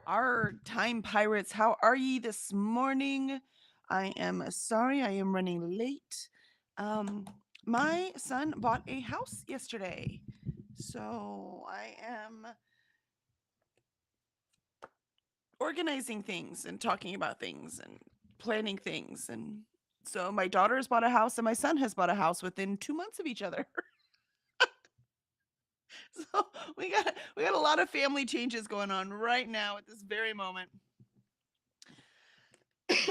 Our time pirates, how are ye this morning? I am sorry I am running late. Um, my son bought a house yesterday. So I am organizing things and talking about things and planning things. And so my daughter has bought a house and my son has bought a house within 2 months of each other. So we got a lot of family changes going on right now at this very moment.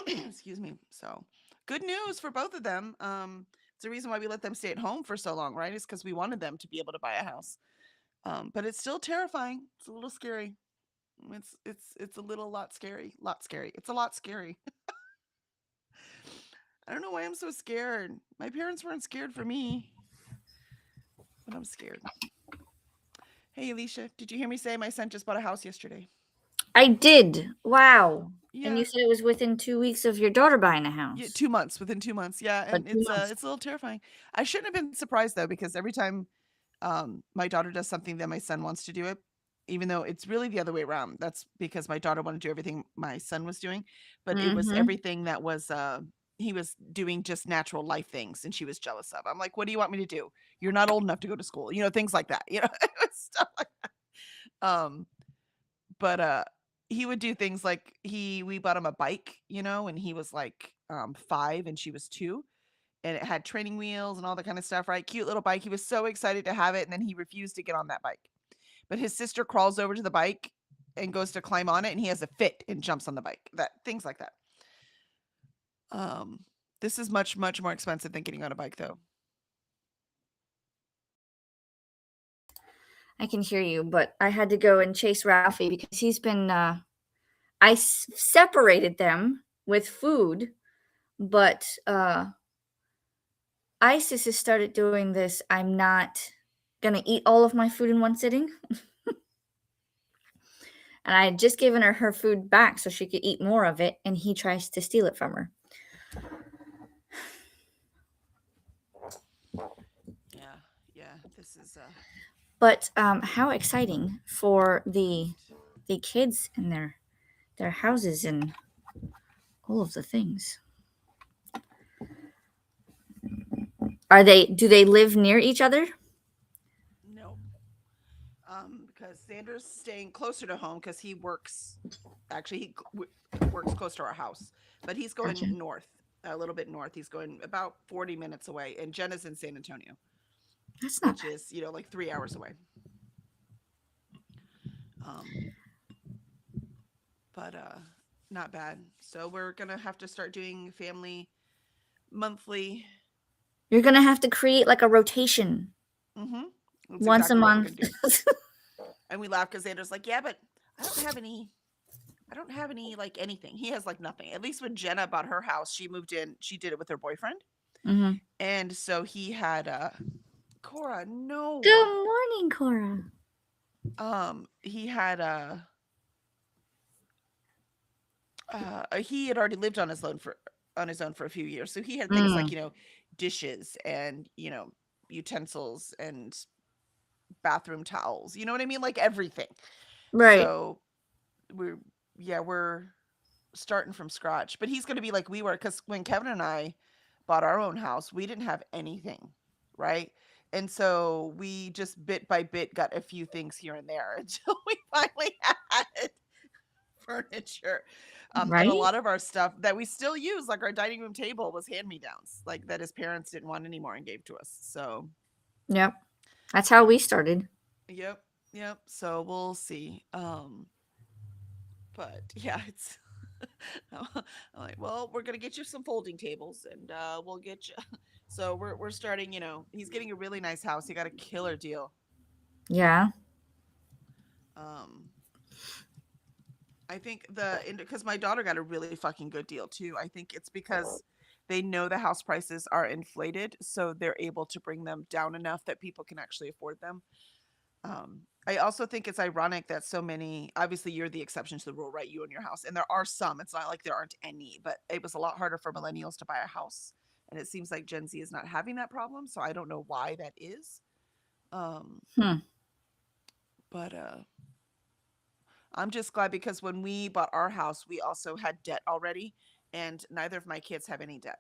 Excuse me. So, good news for both of them. It's the reason why we let them stay at home for so long, right? Is because we wanted them to be able to buy a house. But it's still terrifying. It's a little scary. It's a little lot scary. Lot scary. It's a lot scary. I don't know why I'm so scared. My parents weren't scared for me, but I'm scared. Hey, Alicia, did you hear me say my son just bought a house yesterday? I did. Wow. And you Yeah, said it was within 2 weeks of your daughter buying a yeah, house. 2 months. Within 2 months, yeah, But and 2 it's months. it's a little terrifying. I shouldn't have been surprised though, because every time my daughter does something that my son wants to do it, even though it's really the other way around. That's because my daughter wanted to do everything my son was doing, but it was Mhm. everything that was he was doing just natural life things and she was jealous of. I'm like, what do you want me to do? You're not old enough to go to school. Things like that. Stuff like um but he would do things like we bought him a bike, and he was like 5 and she was 2, and it had training wheels and all that kind of stuff, right? Cute little bike. He was so excited to have it, and then he refused to get on that bike. But his sister crawls over to the bike and goes to climb on it, and he has a fit and jumps on the bike. That things like that. Um, this is much much more expensive than getting on a bike, though. I can hear you, but I had to go and chase Ralphie because he's been separated them with food, but Isis has started doing this. I'm not gonna eat all of my food in one sitting. And I had just given her food back so she could eat more of it, and he tries to steal it from her. Yeah, yeah. This is But how exciting for the right. the kids and their houses and all of the things. Are they? Do they live near each other? No, because Sanders staying closer to home because he works. Actually, works close to our house, but he's Gotcha. going north, a little bit north. He's going about 40 minutes away, and Jenna's in San Antonio, That's not which bad. is like 3 hours away. Um, but not bad. So we're gonna have to start doing family monthly. You're gonna have to create like a rotation Mm-hmm. That's once a exactly what we're gonna month. do. And we laugh because Xander's like, yeah, but I don't have any. I don't have any like anything. He has like nothing. At least when Jenna bought her house, she moved in. She did it with her boyfriend, Hmm. and so he had Cora. No, Good morning, Cora. he had he had already lived on his own for a few years, so he had things like Mm, dishes and utensils and bathroom towels. You know what I mean? Like everything. right. So we're yeah we're starting from scratch. But he's going to be like we were, because when Kevin and I bought our own house, we didn't have anything, right? And so we just bit by bit got a few things here and there until we finally had furniture. And a Right. lot of our stuff that we still use, like our dining room table, was hand me downs, like that his parents didn't want anymore and gave to us. So, Yep. That's how we started. yep, yep. So we'll see. But yeah, it's. I'm like, well, we're gonna get you some folding tables, and we'll get you. So we're starting. He's getting a really nice house. He got a killer deal. Yeah. Um, I think because my daughter got a really fucking good deal too. I think it's because they know the house prices are inflated, so they're able to bring them down enough that people can actually afford them. I also think it's ironic that so many, obviously, you're the exception to the rule, right? You and your house, and there are some. It's not like there aren't any, but it was a lot harder for millennials to buy a house, and it seems like Gen Z is not having that problem. So I don't know why that is. Um, Hmm. but I'm just glad because when we bought our house, we also had debt already, and neither of my kids have any debt.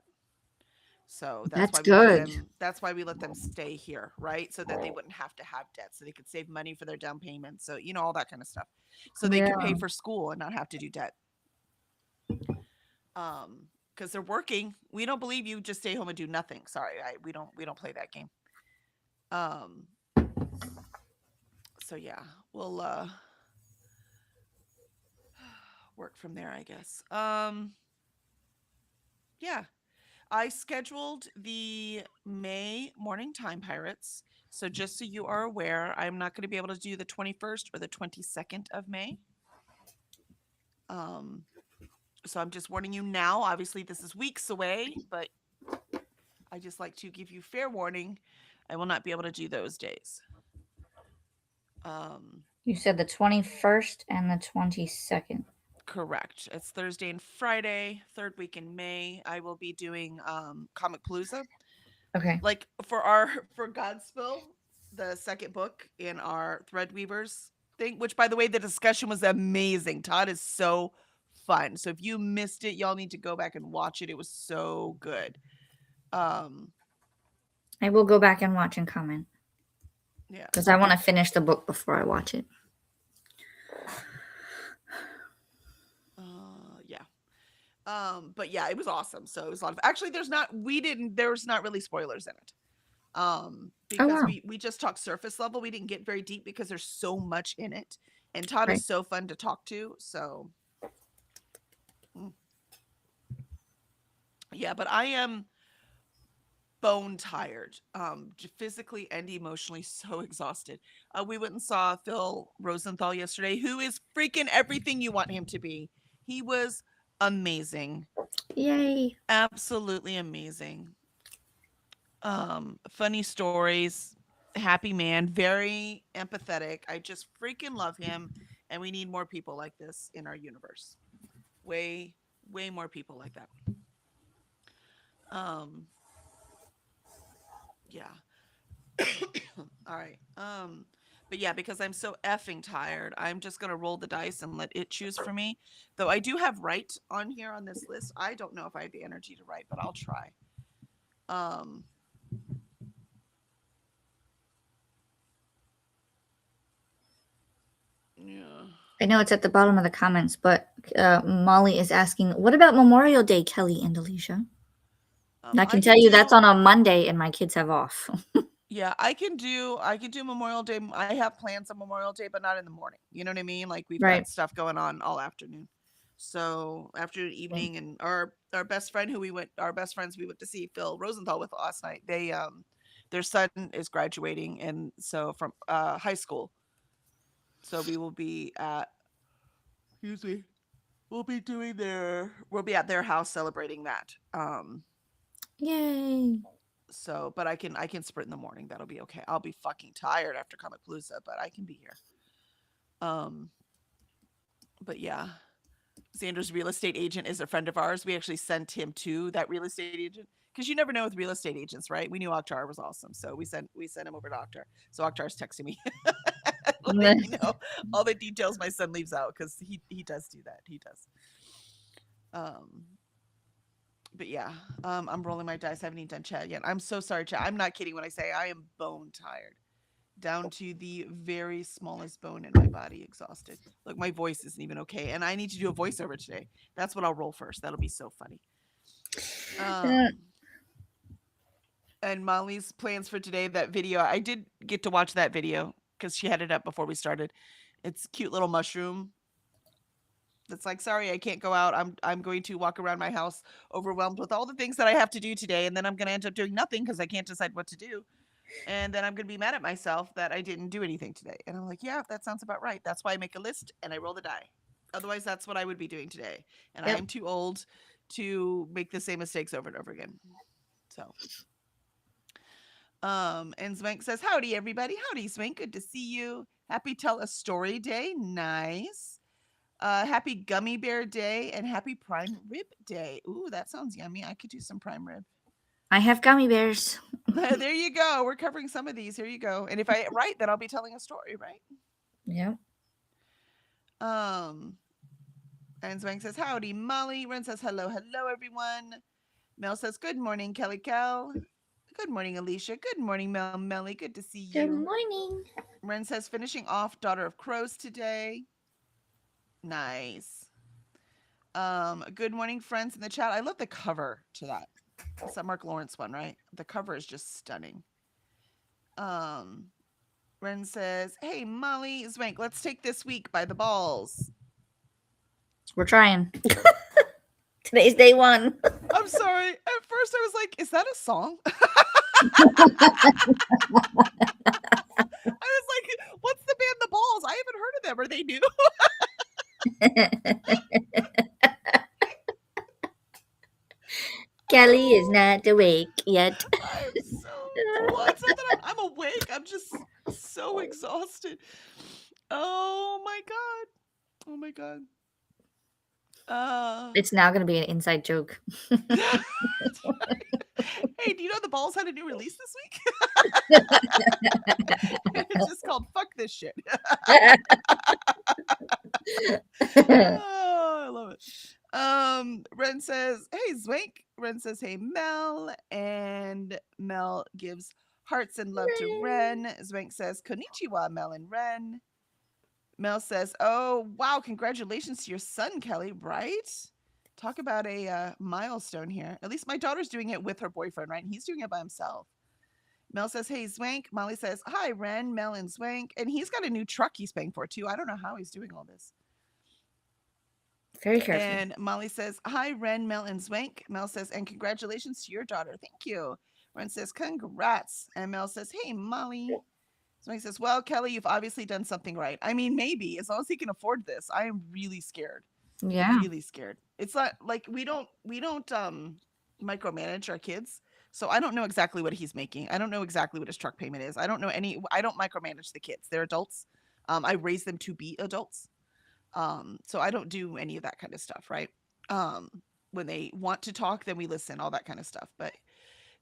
So That's good. that's why we let them stay here, right? So that they wouldn't have to have debt, so they could save money for their down payment. So, all that kind of stuff. So they could pay Yeah. for school and not have to do debt. Because they're working. We don't believe you just stay home and do nothing. Sorry, we don't play that game. Um, so yeah, we'll work from there, I guess. Yeah. I scheduled the May morning time pirates. So just so you are aware, I'm not going to be able to do the 21st or the 22nd of May. Um, so I'm just warning you now. Obviously, this is weeks away, but I just like to give you fair warning. I will not be able to do those days. You said the 21st and the 22nd. Correct. It's Thursday and Friday, third week in May. I will be doing Comic Palooza. Okay. Like for Godspill, the second book in our Threadweavers thing, which by the way, the discussion was amazing. Todd is so fun. So if you missed it, y'all need to go back and watch it. It was so good. I will go back and watch and comment. Yeah. Because I want to finish the book before I watch it. Yeah. But yeah, it was awesome. So it was a lot of actually there's not really spoilers in it. Because wow. we just talked surface level. We didn't get very deep because there's so much in it. And Todd Right. is so fun to talk to. So yeah, but I am bone tired, physically and emotionally so exhausted. We went and saw Phil Rosenthal yesterday, who is freaking everything you want him to be. He was amazing. Yay. Absolutely amazing. Funny stories, happy man, very empathetic. I just freaking love him, and we need more people like this in our universe. Way more people like that. Yeah. All right. But yeah, because I'm so effing tired, I'm just gonna roll the dice and let it choose for me. Though I do have write on here on this list. I don't know if I have the energy to write, but I'll try. Yeah. I know it's at the bottom of the comments, but Molly is asking, what about Memorial Day, Kelly and Alicia? I can tell you that's on a Monday and my kids have off. Yeah, I can do Memorial Day. I have plans on Memorial Day, but not in the morning. You know what I mean? Like we've Right. got stuff going on all afternoon. So afternoon, evening, and our best friends we went to see, Phil Rosenthal, with last night. They their son is graduating, and so from high school. So we will be at we'll be at their house celebrating that. Yay. So, but I can sprint in the morning. That'll be okay. I'll be fucking tired after Comic Palooza, but I can be here. But yeah, Xander's real estate agent is a friend of ours. We actually sent him to that real estate agent because you never know with real estate agents, right? We knew Akhtar was awesome, so we sent him over to Akhtar. So Akhtar's texting me, let me know all the details my son leaves out because he does do that. He does. But yeah, I'm rolling my dice. I haven't even done chat yet. I'm so sorry, chat. I'm not kidding when I say I am bone tired, down to the very smallest bone in my body, exhausted. Look, my voice isn't even okay, and I need to do a voiceover today. That's what I'll roll first. That'll be so funny. And Molly's plans for today, that video, I did get to watch that video because she had it up before we started. It's cute little mushroom. That's like, sorry, I can't go out. I'm going to walk around my house overwhelmed with all the things that I have to do today, and then I'm going to end up doing nothing because I can't decide what to do. And then I'm going to be mad at myself that I didn't do anything today. And I'm like, yeah, that sounds about right. That's why I make a list and I roll the die. Otherwise, that's what I would be doing today. And Yep. I'm too old to make the same mistakes over and over again. So, and Swank says, howdy, everybody. Howdy, Swank. Good to see you. Happy Tell a Story Day. Nice. Happy Gummy Bear Day and happy Prime Rib Day. Ooh, that sounds yummy. I could do some prime rib. I have gummy bears. There you go. We're covering some of these. Here you go. And if I write, then I'll be telling a story, right? Yep. And Zwank says, howdy, Molly. Ren says, hello, everyone. Mel says, good morning, Kelly Kel. Good morning, Alicia. Good morning, Mel Melly. Good to see Good you. morning. Ren says, finishing off Daughter of Crows today. Nice. Good morning, friends in the chat. I love the cover to that. It's that Mark Lawrence one, right? The cover is just stunning. Ren says, hey, Molly, Zwank, let's take this week by the balls. We're trying. Today's day one. I'm sorry. At first I was like, is that a song? I was like, what's the band The Balls? I haven't heard of them. Are they new? Kelly is not awake yet. I'm so well, it's not that I'm awake. I'm just so exhausted. Oh my god. Oh my god. It's now going to be an inside joke. Hey, do you know The Balls had a new release this week? It's just called Fuck This Shit. Oh, I love it. Ren says, hey, Zwank. Ren says, hey, Mel. And Mel gives hearts and love to Ren. Zwank says, konnichiwa, Mel and Ren. Mel says, oh, wow, congratulations to your son, Kelly, right? Talk about a milestone here. At least my daughter's doing it with her boyfriend, right? And he's doing it by himself. Mel says, hey, Zwank. Molly says, hi, Ren, Mel, and Zwank. And he's got a new truck he's paying for, too. I don't know how he's doing all this. Very careful. And Molly says, hi, Ren, Mel, and Zwank. Mel says, and congratulations to your daughter. Thank you. Ren says, congrats. And Mel says, hey, Molly. Zwank says, well, Kelly, you've obviously done something right. I mean, maybe, as long as he can afford this. I am really scared. Yeah. Really scared. It's not like we don't micromanage our kids. So I don't know exactly what he's making. I don't know exactly what his truck payment is. I don't micromanage the kids. They're adults. I raise them to be adults. So I don't do any of that kind of stuff, right? When they want to talk, then we listen, all that kind of stuff. But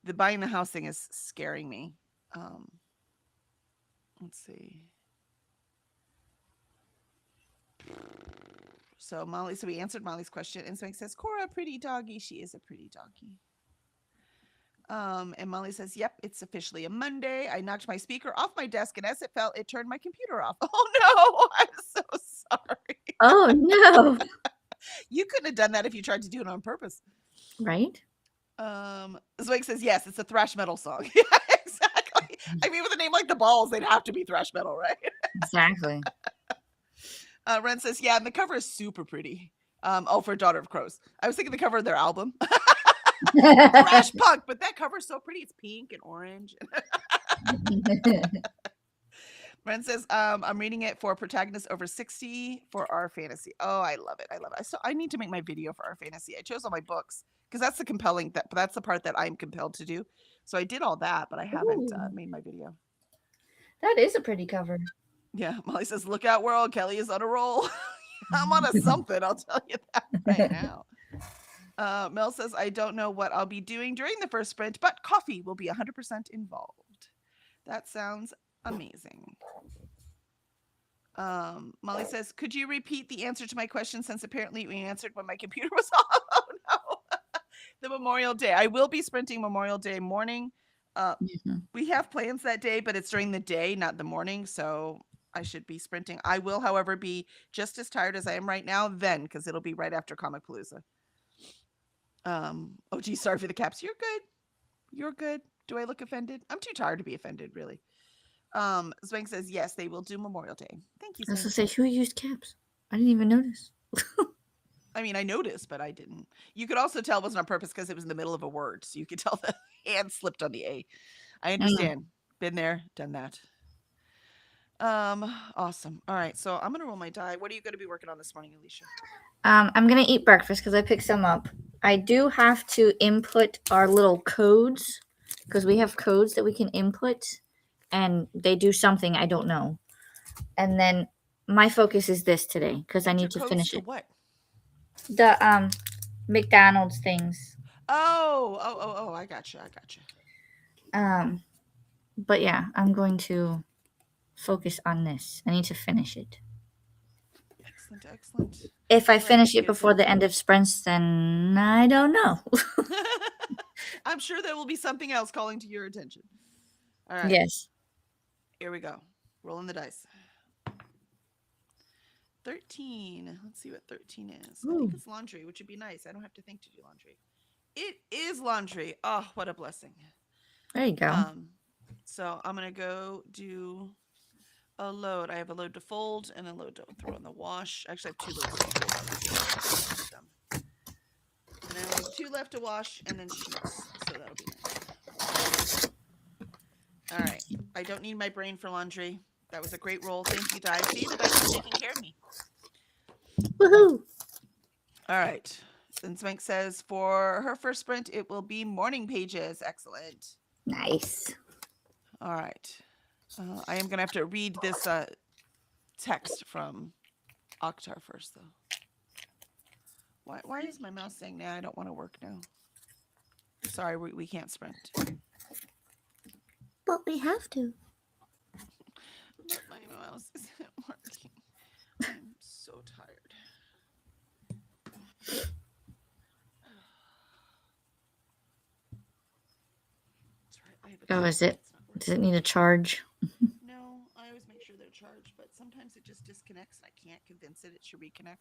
the buying the house thing is scaring me. Let's see. So we answered Molly's question, and Swank says, Cora, pretty doggy. She is a pretty doggy. And Molly says, yep, it's officially a Monday. I knocked my speaker off my desk, and as it fell, it turned my computer off. Oh no, I'm so sorry. Oh no. You couldn't have done that if you tried to do it on purpose. Right? Zwig says, yes, it's a thrash metal song. Yeah, exactly. I mean, with a name like The Balls, they'd have to be thrash metal, right? Exactly. Ren says, yeah, and the cover is super pretty. For Daughter of Crows. I was thinking the cover of their album. Thrash punk, but that cover is so pretty. It's pink and orange. Ren says, I'm reading it for Protagonist Over 60 for our fantasy. Oh, I love it. I love it. So I need to make my video for our fantasy. I chose all my books because that's that's the part that I'm compelled to do. So I did all that, but I haven't made my video. That is a pretty cover. Yeah. Molly says, look out, world. Kelly is on a roll. I'm on a something. I'll tell you that right now. Mel says, I don't know what I'll be doing during the first sprint, but coffee will be 100% involved. That sounds amazing. Molly says, could you repeat the answer to my question since apparently we answered when my computer was off? Oh no. The Memorial Day. I will be sprinting Memorial Day morning. We have plans that day, but it's during the day, not the morning. So I should be sprinting. I will, however, be just as tired as I am right now then, because it'll be right after Comicpalooza. Oh gee, sorry for the caps. You're good. You're good. Do I look offended? I'm too tired to be offended, really. Zwank says, yes, they will do Memorial Day. Thank you, Zwank. I was going to say, who used caps? I didn't even notice. I mean, I noticed, but I didn't. You could also tell it wasn't on purpose because it was in the middle of a word. So you could tell the hand slipped on the A. I understand. Been there, done that. Awesome. All right. So I'm going to roll my die. What are you going to be working on this morning, Alicia? I'm going to eat breakfast because I picked some up. I do have to input our little codes because we have codes that we can input and they do something I don't know. And then my focus is this today because I need to finish it. What? The McDonald's things. Oh, I gotcha. But yeah, I'm going to focus on this. I need to finish it. Excellent, excellent. If I All right, finish you it guys before are- the end of sprints, then I don't know. I'm sure there will be something else calling to your attention. All right, Yes. here we go. Rolling the dice. 13. Let's see what 13 is. I think Ooh. it's laundry, which would be nice. I don't have to think to do laundry. It is laundry. Oh, what a blessing. There you go. So I'm gonna go do a load. I have a load to fold and a load to throw in the wash. Actually, I have 2 loads to fold. And I only have 2 left to wash and then sheets. So that'll be nice. All right. I don't need my brain for laundry. That was a great roll. Thank you, Di. See, the dice are taking care of me. Woohoo! All right. Then Swank says for her first sprint, it will be morning pages. Excellent. Nice. All right. I am going to have to read this text from Oktar first, though. Why is my mouse saying, nah, I don't want to work now? Sorry, we can't sprint. But we have to. But my mouse isn't working. I'm so tired. Oh, is it? Does it need a charge? No, I always make sure they're charged, but sometimes it just disconnects and I can't convince it should reconnect.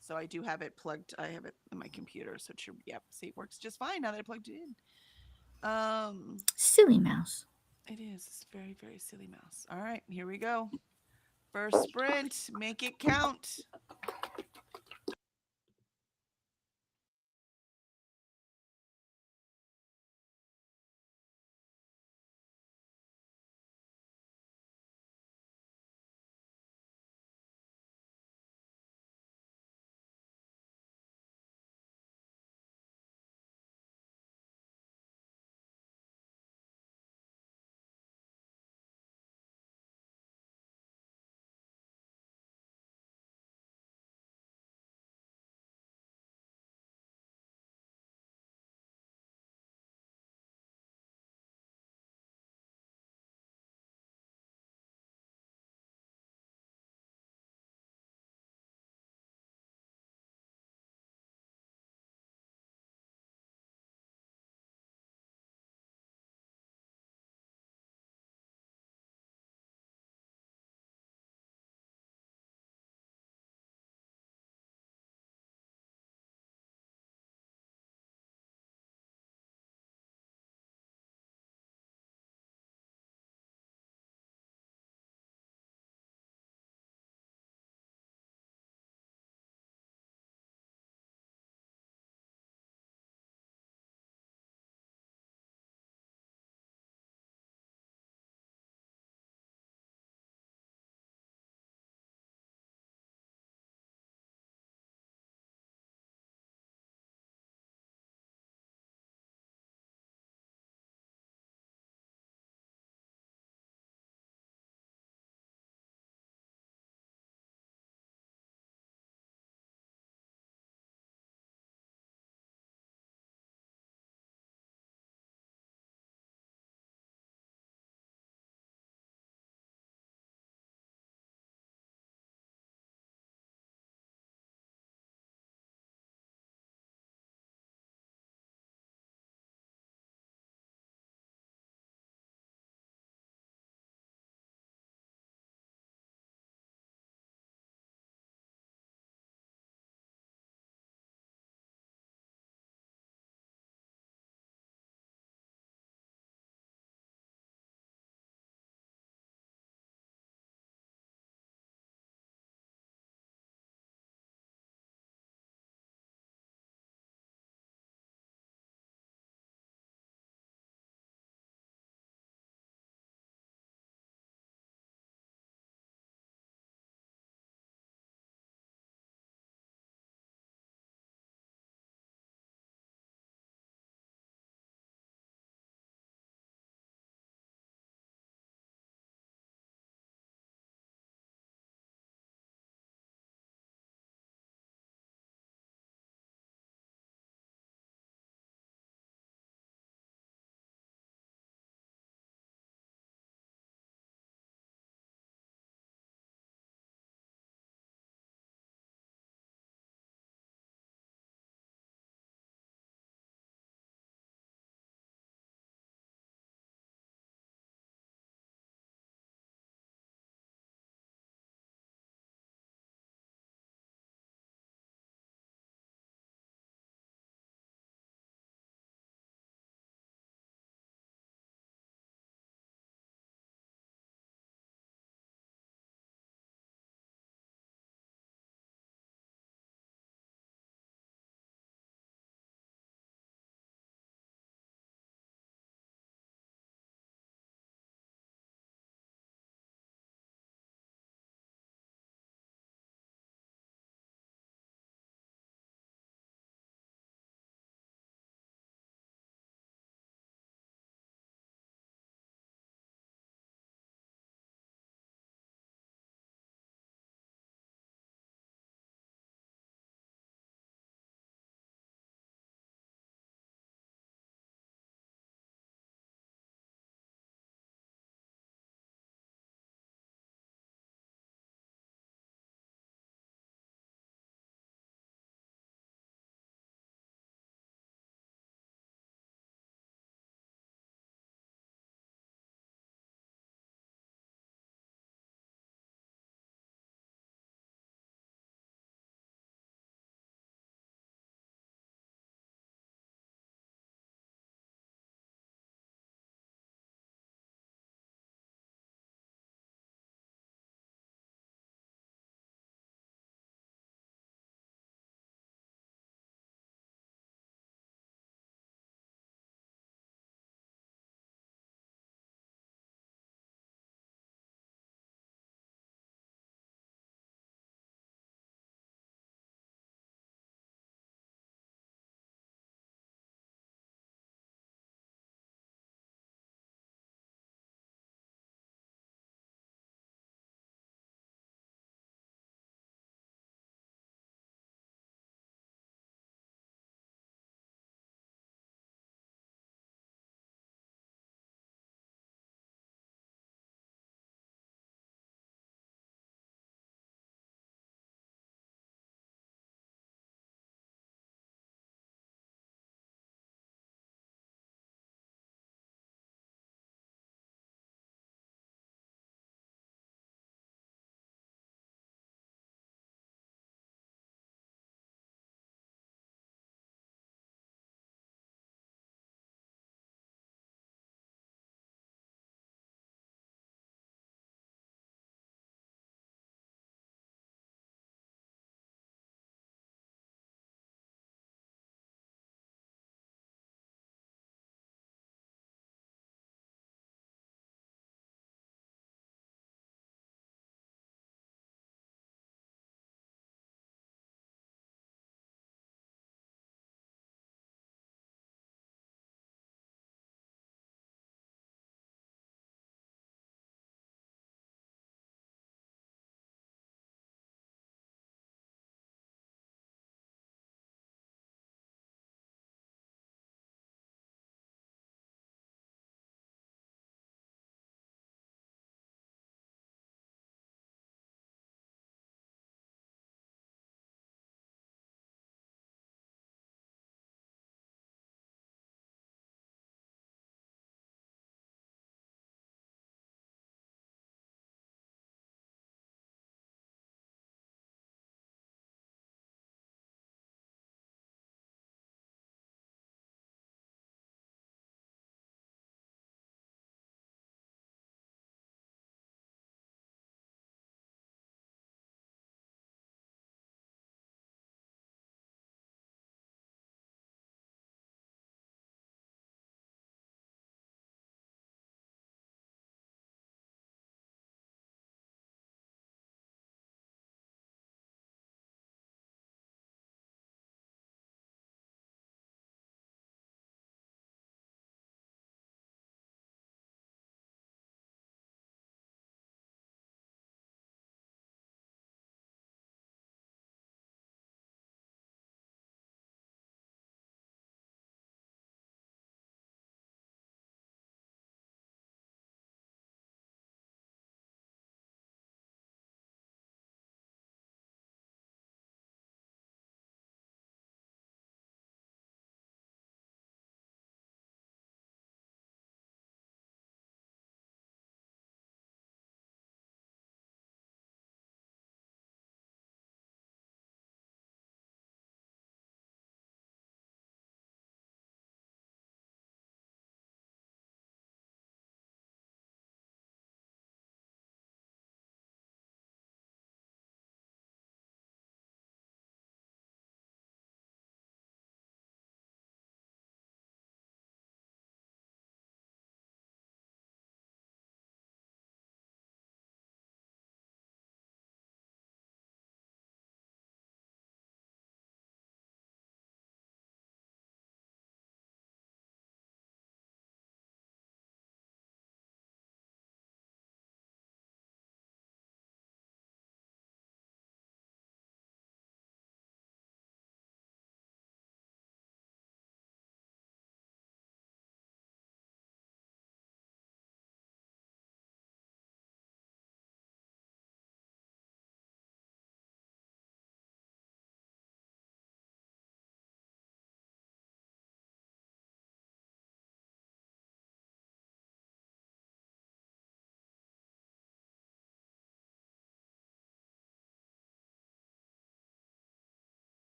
So I do have it plugged. I have it in my computer, so it should. Yep, see, it works just fine now that I plugged it in. Silly mouse. It is. It's very, very silly mouse. All right, here we go. First sprint, make it count.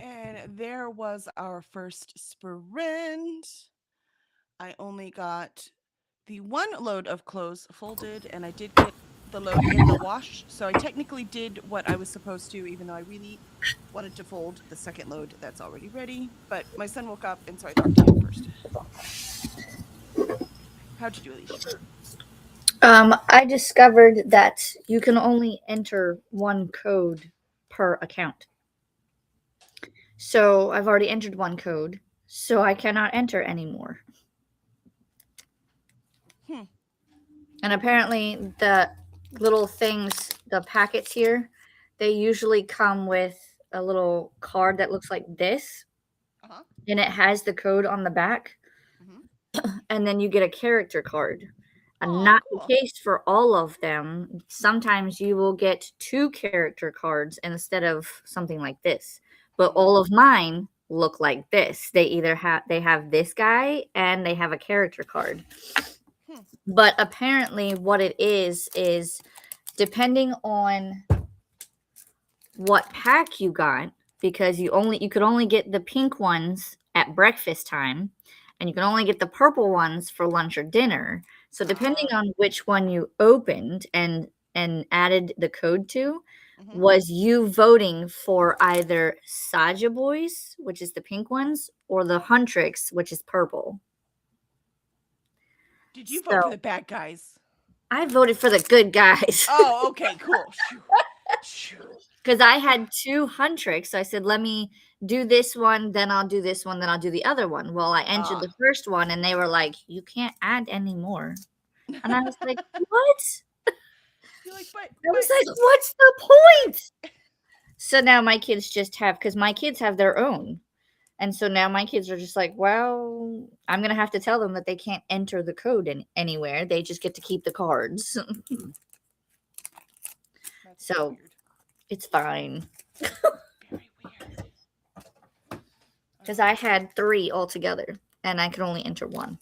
And there was our first sprint. I only got the one load of clothes folded, and I did get the load in the wash. So I technically did what I was supposed to, even though I really wanted to fold the second load that's already ready. But my son woke up, and so I talked to him first. How'd you do, Alicia? I discovered that you can only enter one code per account. So I've already entered one code, so I cannot enter anymore. Hmm. And apparently, the little things, the packets here, they usually come with a little card that looks like this, Uh-huh. and it has the code on the back, and then you get a character card. And Aw, not cool. the case for all of them. Sometimes you will get 2 character cards instead of something like this. But all of mine look like this. They either have this guy and they have a character card. Hmm. But apparently what it is depending on what pack you got, because you could only get the pink ones at breakfast time, and you can only get the purple ones for lunch or dinner. So depending on which one you opened and added the code to, was you voting for either Saja Boys, which is the pink ones, or the Huntrix, which is purple. Did you vote So for the bad guys? I voted for the good guys. Oh, okay, cool. Because I had 2 Huntrix. So I said, let me do this one, then I'll do this one, then I'll do the other one. Well, I entered the first one and they were like, you can't add any more. And I was like, what? You're like, but I was like, what's the point? So now my kids just have, because my kids have their own. And so now my kids are just like, well, I'm going to have to tell them that they can't enter the code anywhere. They just get to keep the cards. that's So weird. it's fine. Very weird. Because I had 3 altogether and I could only enter 1.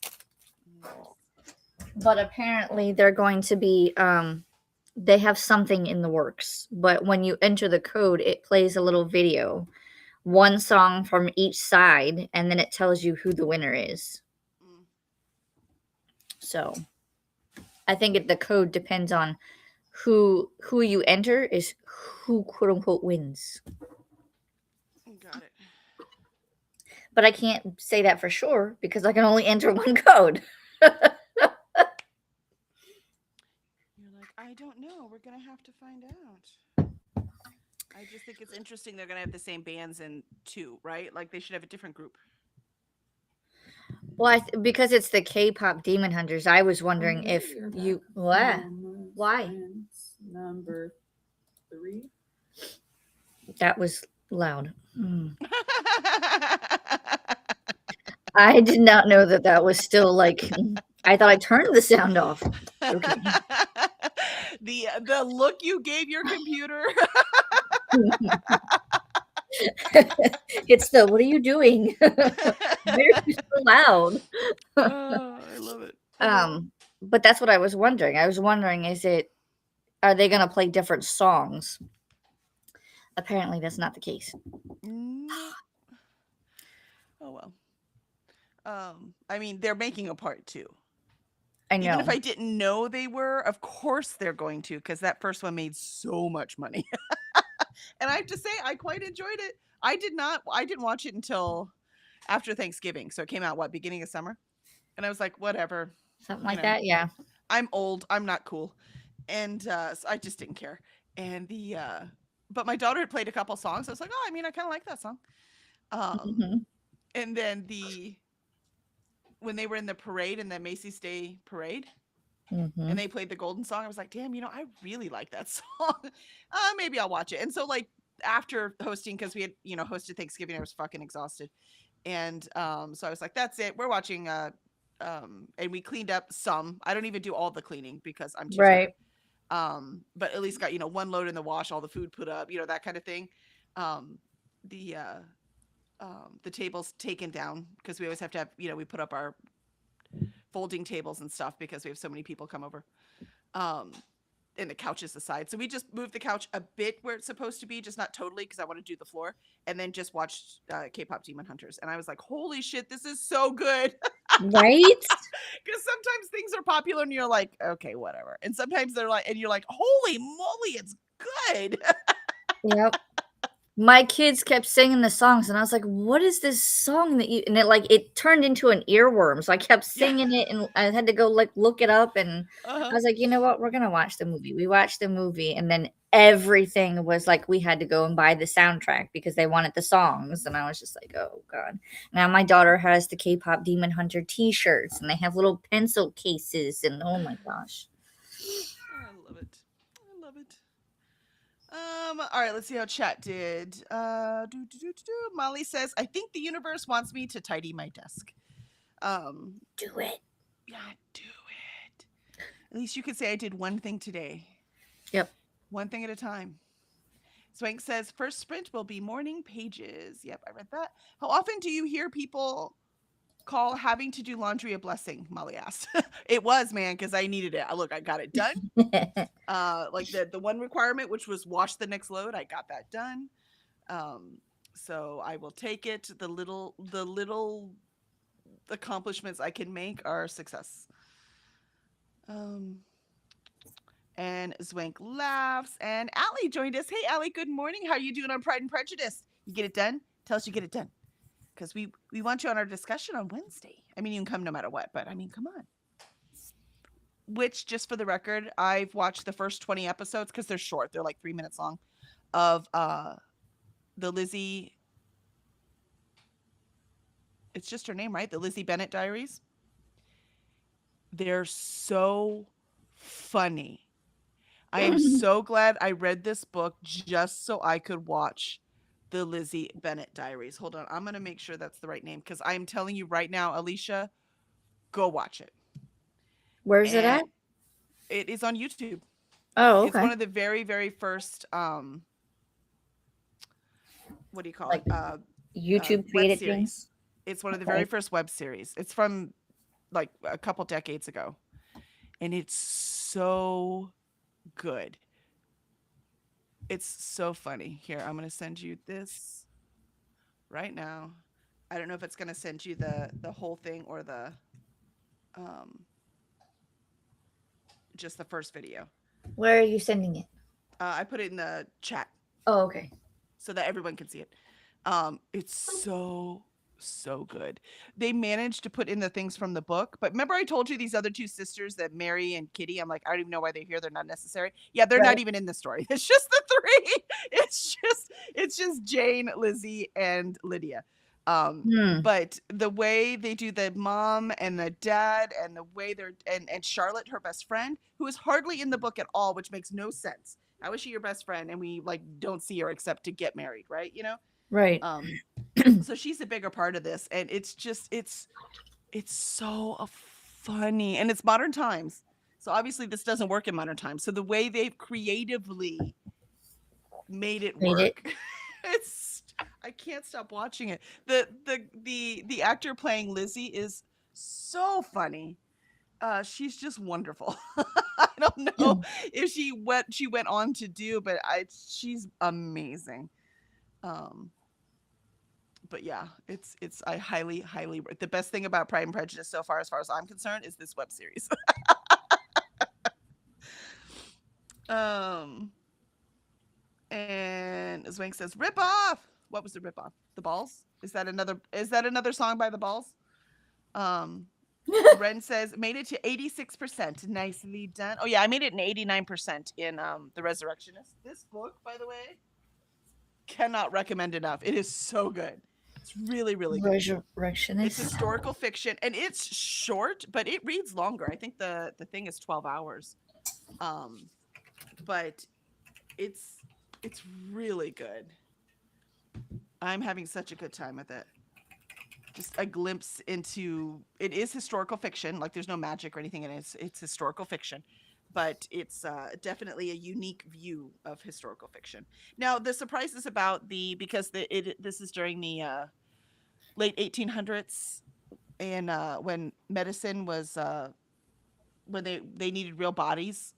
But apparently they're going to be, they have something in the works. But when you enter the code, it plays a little video, 1 song from each side, and then it tells you who the winner is. So I think the code depends on who you enter is who quote unquote wins. Got it. But I can't say that for sure because I can only enter 1 code. You're like, I don't know. We're gonna have to find out. I just think it's interesting. They're gonna have the same bands in 2, right? Like they should have a different group. Well, because it's the K-pop Demon Hunters, I was wondering if you what? Why? Number 3. That was loud. I did not know that was still like. I thought I turned the sound off. Okay. The look you gave your computer. It's the what are you doing? Why are you so loud? Oh, I love it. But that's what I was wondering. I was wondering, are they gonna play different songs? Apparently that's not the case. Oh well. I mean, they're making a part 2. I know. Even if I didn't know they were, of course they're going to, because that first one made so much money. And I have to say, I quite enjoyed it. I didn't watch it until after Thanksgiving. So it came out, beginning of summer? And I was like, whatever. Something like that, yeah. I'm old. I'm not cool. And so I just didn't care. And but my daughter had played a couple songs. I was like, oh, I mean, I kind of like that song. And then when they were in the parade, in the Macy's Day Parade, and they played the Golden Song, I was like, damn, I really like that song. Maybe I'll watch it. And so like after hosting, because we had, hosted Thanksgiving, I was fucking exhausted. And so I was like, that's it. We're watching and we cleaned up some. I don't even do all the cleaning because I'm too tired. But at least got, 1 load in the wash, all the food put up, that kind of thing. The tables taken down because we always have to have, we put up our folding tables and stuff because we have so many people come over. and the couch is the side. So we just moved the couch a bit where it's supposed to be, just not totally because I want to do the floor, and then just watched K-pop Demon Hunters. And I was like, holy shit, this is so good. Right? Because sometimes things are popular and you're like, okay, whatever. And sometimes they're like, and you're like, holy moly, it's good. Yep. My kids kept singing the songs, and I was like, "What is this song that you?" And it turned into an earworm. So I kept Yeah. singing it, and I had to go look it up. And I Uh-huh. was like, "You know what? We're gonna watch the movie." We watched the movie, and then everything was like we had to go and buy the soundtrack because they wanted the songs. And I was just like, "Oh god!" Now my daughter has the K-pop Demon Hunter T-shirts, and they have little pencil cases, and oh my gosh. I love it. I love it. All right, let's see how chat did. Molly says, I think the universe wants me to tidy my desk. Do it. Yeah, do it. At least you could say I did one thing today. Yep. One thing at a time. Swank says, first sprint will be morning pages. Yep, I read that. How often do you hear people call having to do laundry a blessing? Molly asked. It was, man, because I needed it. Look, I got it done. Like the one requirement, which was wash the next load, I got that done. So I will take it. The little accomplishments I can make are success. And Zwank laughs, and Allie joined us. Hey, Allie, good morning. How are you doing on Pride and Prejudice? You get it done? Tell us you get it done, because we want you on our discussion on Wednesday. I mean, you can come no matter what, but I mean, come on. Which, just for the record, I've watched the first 20 episodes because they're short. They're like 3 minutes long, of the Lizzie. It's just her name, right? The Lizzie Bennet Diaries. They're so funny. I am so glad I read this book just so I could watch the Lizzie Bennet Diaries. Hold on. I'm going to make sure that's the right name, because I'm telling you right now, Alicia, go watch it. Where's it at? It is on YouTube. Oh, It's okay. one of the very, very first, what do you call Like it? YouTube Web created series. things. It's one of the Okay. very first web series. It's from like a couple decades ago. And it's so good. It's so funny. Here, I'm going to send you this right now. I don't know if it's going to send you the whole thing or the just the first video. Where are you sending it? I put it in the chat Oh, okay. so that everyone can see it. It's so good. They managed to put in the things from the book, but remember I told you these other two sisters, that Mary and Kitty, I'm like, I don't even know why they're here. They're not necessary. Yeah, they're Right. not even in the story. It's just the three. It's just Jane, Lizzie, and Lydia. But the way they do the mom and the dad, and the way they're and Charlotte, her best friend, who is hardly in the book at all, which makes no sense. How is she your best friend and we like don't see her except to get married, right? You know? Right. So she's a bigger part of this, and it's just it's so funny, and it's modern times. So obviously this doesn't work in modern times. So the way they've creatively made it work, it's I can't stop watching it. The actor playing Lizzie is so funny. She's just wonderful. I don't know if she went on to do, but she's amazing. But yeah, it's I highly the best thing about Pride and Prejudice so far as I'm concerned, is this web series. And Zwank says, rip off. What was the rip off? The Balls? Is that another song by the Balls? Ren says, made it to 86%. Nicely done. Oh yeah, I made it an 89% in The Resurrectionist. This book, by the way, cannot recommend enough. It is so good. It's really, really good. Resurrectionist. It's historical fiction, and it's short, but it reads longer. I think the thing is 12 hours. But it's really good. I'm having such a good time with it. Just a glimpse into it is historical fiction. Like there's no magic or anything in it. It's historical fiction, but it's definitely a unique view of historical fiction. Now the surprise is about because this is during the late 1800s, and when medicine was when they needed real bodies.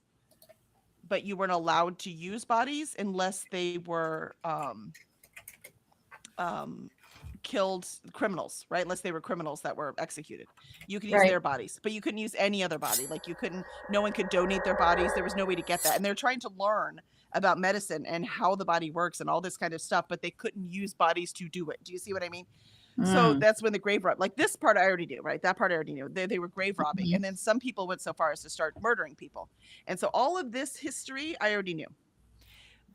but you weren't allowed to use bodies unless they were killed criminals, right? Unless they were criminals that were executed. You could use Right. their bodies, but you couldn't use any other body. Like you couldn't, no one could donate their bodies. There was no way to get that. And they're trying to learn about medicine and how the body works and all this kind of stuff, but they couldn't use bodies to do it. Do you see what I mean? So Mm. that's when the grave rob, like this part I already knew, right? That part I already knew. They were grave robbing. Mhm. And then some people went so far as to start murdering people. And so all of this history I already knew.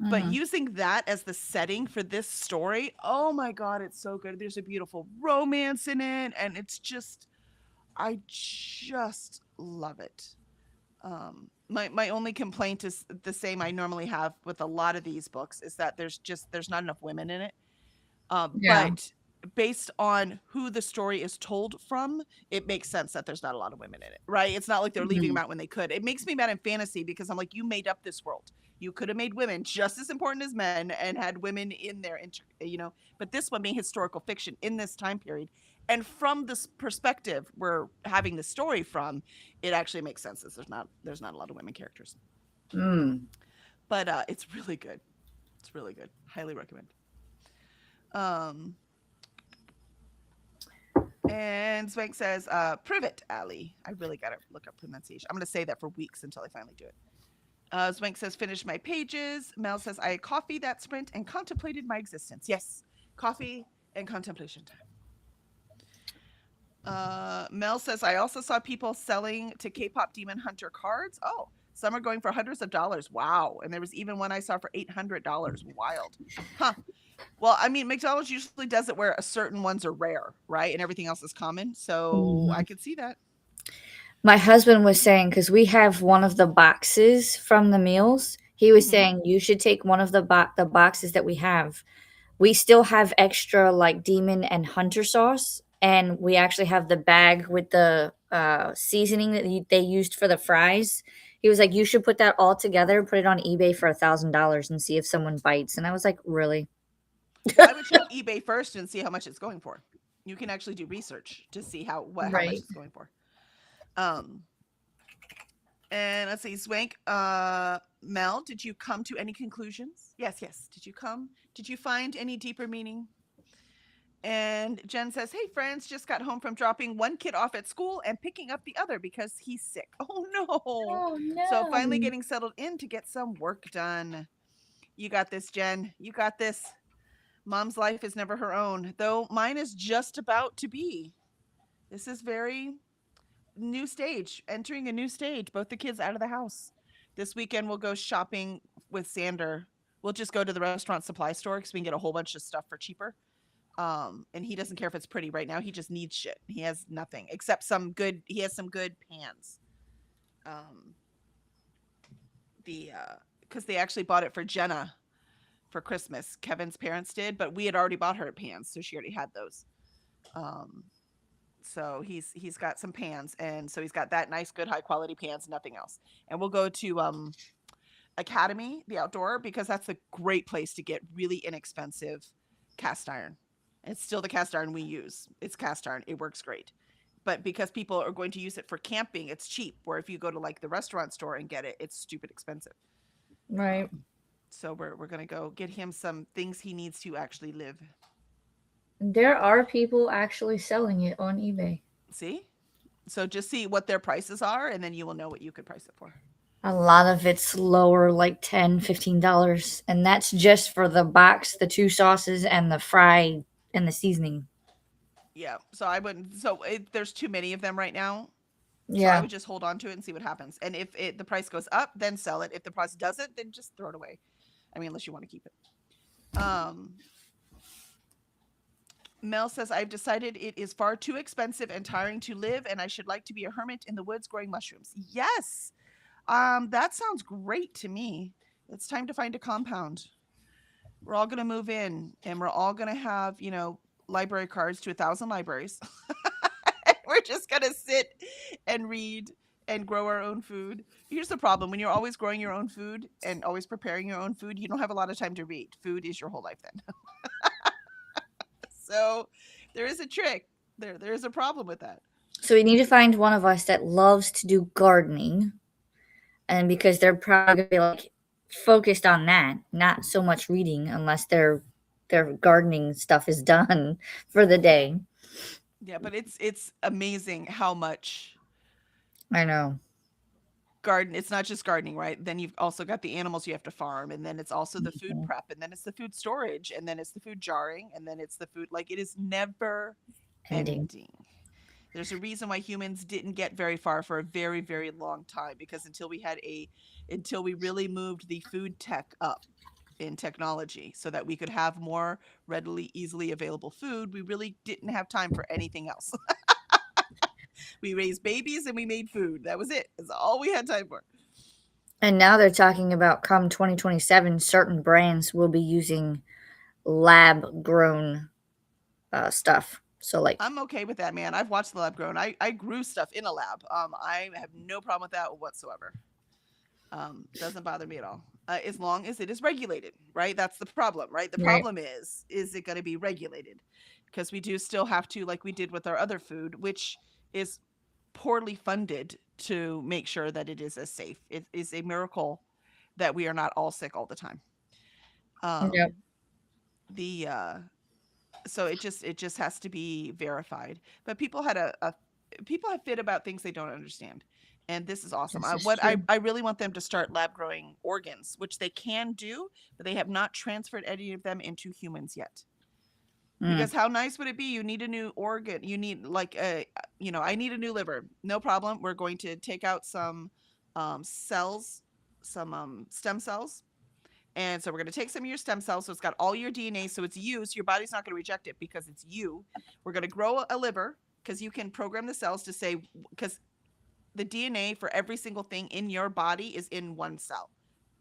But Mhm. using that as the setting for this story, oh my God, it's so good. There's a beautiful romance in it. And it's just, I just love it. My only complaint is the same I normally have with a lot of these books is that there's not enough women in it. Yeah. But based on who the story is told from, it makes sense that there's not a lot of women in it, right? It's not like they're leaving them Mhm. out when they could. It makes me mad in fantasy because I'm like, you made up this world. You could have made women just as important as men and had women in there, but this one being historical fiction in this time period. And from this perspective we're having the story from, it actually makes sense that there's not a lot of women characters. Mm. But it's really good. It's really good. Highly recommend. Um, And Swank says, prove it, Ali. I really got to look up pronunciation. I'm going to say that for weeks until I finally do it. Swank says, finish my pages. Mel says, I had coffee that sprint and contemplated my existence. Yes, coffee and contemplation time. Mel says, I also saw people selling to K-pop Demon Hunter cards. Oh, some are going for hundreds of dollars. Wow. And there was even one I saw for $800. Wild. Huh. Well, I mean, McDonald's usually does it where certain ones are rare, right? And everything else is common. So Mhm. I could see that. My husband was saying, because we have one of the boxes from the meals, he was Mhm. saying you should take one of the boxes that we have. We still have extra like demon and hunter sauce, and we actually have the bag with the seasoning that they used for the fries. He was like, you should put that all together, put it on eBay for $1,000 and see if someone bites. And I was like, really? Well, I would check eBay first and see how much it's going for. You can actually do research to see how much Right. it's going for. Um, and let's see, Swank. Mel, did you come to any conclusions? Yes, yes. Did you come? Did you find any deeper meaning? And Jen says, hey, friends, just got home from dropping one kid off at school and picking up the other because he's sick. Oh, no. Oh So finally no. getting settled in to get some work done. You got this, Jen. You got this. Mom's life is never her own, though mine is just about to be. This is very new stage, entering a new stage. Both the kids out of the house. This weekend we'll go shopping with Sander. We'll just go to the restaurant supply store because we can get a whole bunch of stuff for cheaper. And he doesn't care if it's pretty right now. He just needs shit. He has nothing except he has some good pans. Um, because they actually bought it for Jenna for Christmas. Kevin's parents did, but we had already bought her pans, so she already had those. Um, so he's got some pans, and so he's got that nice, good, high quality pans, nothing else. And we'll go to Academy, the outdoor, because that's a great place to get really inexpensive cast iron. It's still the cast iron we use. It's cast iron. It works great. But because people are going to use it for camping, it's cheap. Where if you go to like the restaurant store and get it, it's stupid expensive. Right. So we're gonna go get him some things he needs to actually live. There are people actually selling it on eBay. See? So just see what their prices are, and then you will know what you could price it for. A lot of it's lower, like $10, $15. And that's just for the box, the two sauces, and the fry and the seasoning. Yeah. So I wouldn't. So there's too many of them right now. So I Yeah. would just hold on to it and see what happens. And if the price goes up, then sell it. If the price doesn't, then just throw it away. I mean, unless you want to keep it. Mel says, I've decided it is far too expensive and tiring to live, and I should like to be a hermit in the woods growing mushrooms. Yes. That sounds great to me. It's time to find a compound. We're all going to move in, and we're all going to have, library cards to 1,000 libraries. We're just going to sit and read and grow our own food. Here's the problem. When you're always growing your own food and always preparing your own food, you don't have a lot of time to read. Food is your whole life then. So there is a trick. There is a problem with that. So we need to find one of us that loves to do gardening. and because they're probably gonna be like focused on that, not so much reading unless their gardening stuff is done for the day. Yeah, but it's amazing how much I know. it's not just gardening, right? Then you've also got the animals you have to farm, and then it's also the food Mhm. prep, and then it's the food storage, and then it's the food jarring, and then it's the food, like, it is never Ending. ending. There's a reason why humans didn't get very far for a very, very long time, because until we really moved the food tech up in technology so that we could have more readily, easily available food, we really didn't have time for anything else. We raised babies and we made food. That was it. That's all we had time for. And now they're talking about come 2027, certain brands will be using lab grown stuff. So like, I'm okay with that, man. I've watched the lab grown. I grew stuff in a lab. I have no problem with that whatsoever. Doesn't bother me at all. As long as it is regulated, right? That's the problem, right? The right. problem is it going to be regulated? Because we do still have to, like we did with our other food, which is poorly funded to make sure that it is as safe. It is a miracle that we are not all sick all the time. Yep. The so it just has to be verified. But people had people have fit about things they don't understand, and this is awesome. This is What true. I really want them to start lab growing organs, which they can do, but they have not transferred any of them into humans yet. Mm. Because how nice would it be? You need a new organ. You need like I need a new liver. No problem. We're going to take out some cells, some stem cells. And so we're going to take some of your stem cells. So it's got all your DNA. So it's you. So your body's not going to reject it because it's you. We're going to grow a liver because you can program the cells to say, because the DNA for every single thing in your body is in one cell,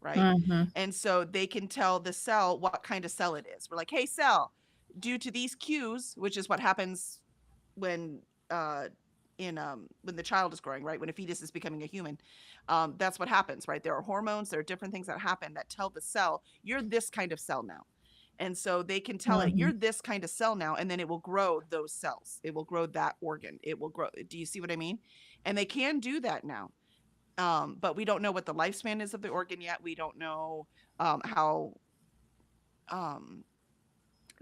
right? Mm-hmm. And so they can tell the cell what kind of cell it is. We're like, hey, cell, due to these cues, which is what happens when when the child is growing, right? When a fetus is becoming a human, that's what happens, right? There are hormones, there are different things that happen that tell the cell, you're this kind of cell now. And so they can tell it, you're this kind of cell now, and then it will grow those cells. It will grow that organ. It will grow. Do you see what I mean? And they can do that now. But we don't know what the lifespan is of the organ yet. We don't know how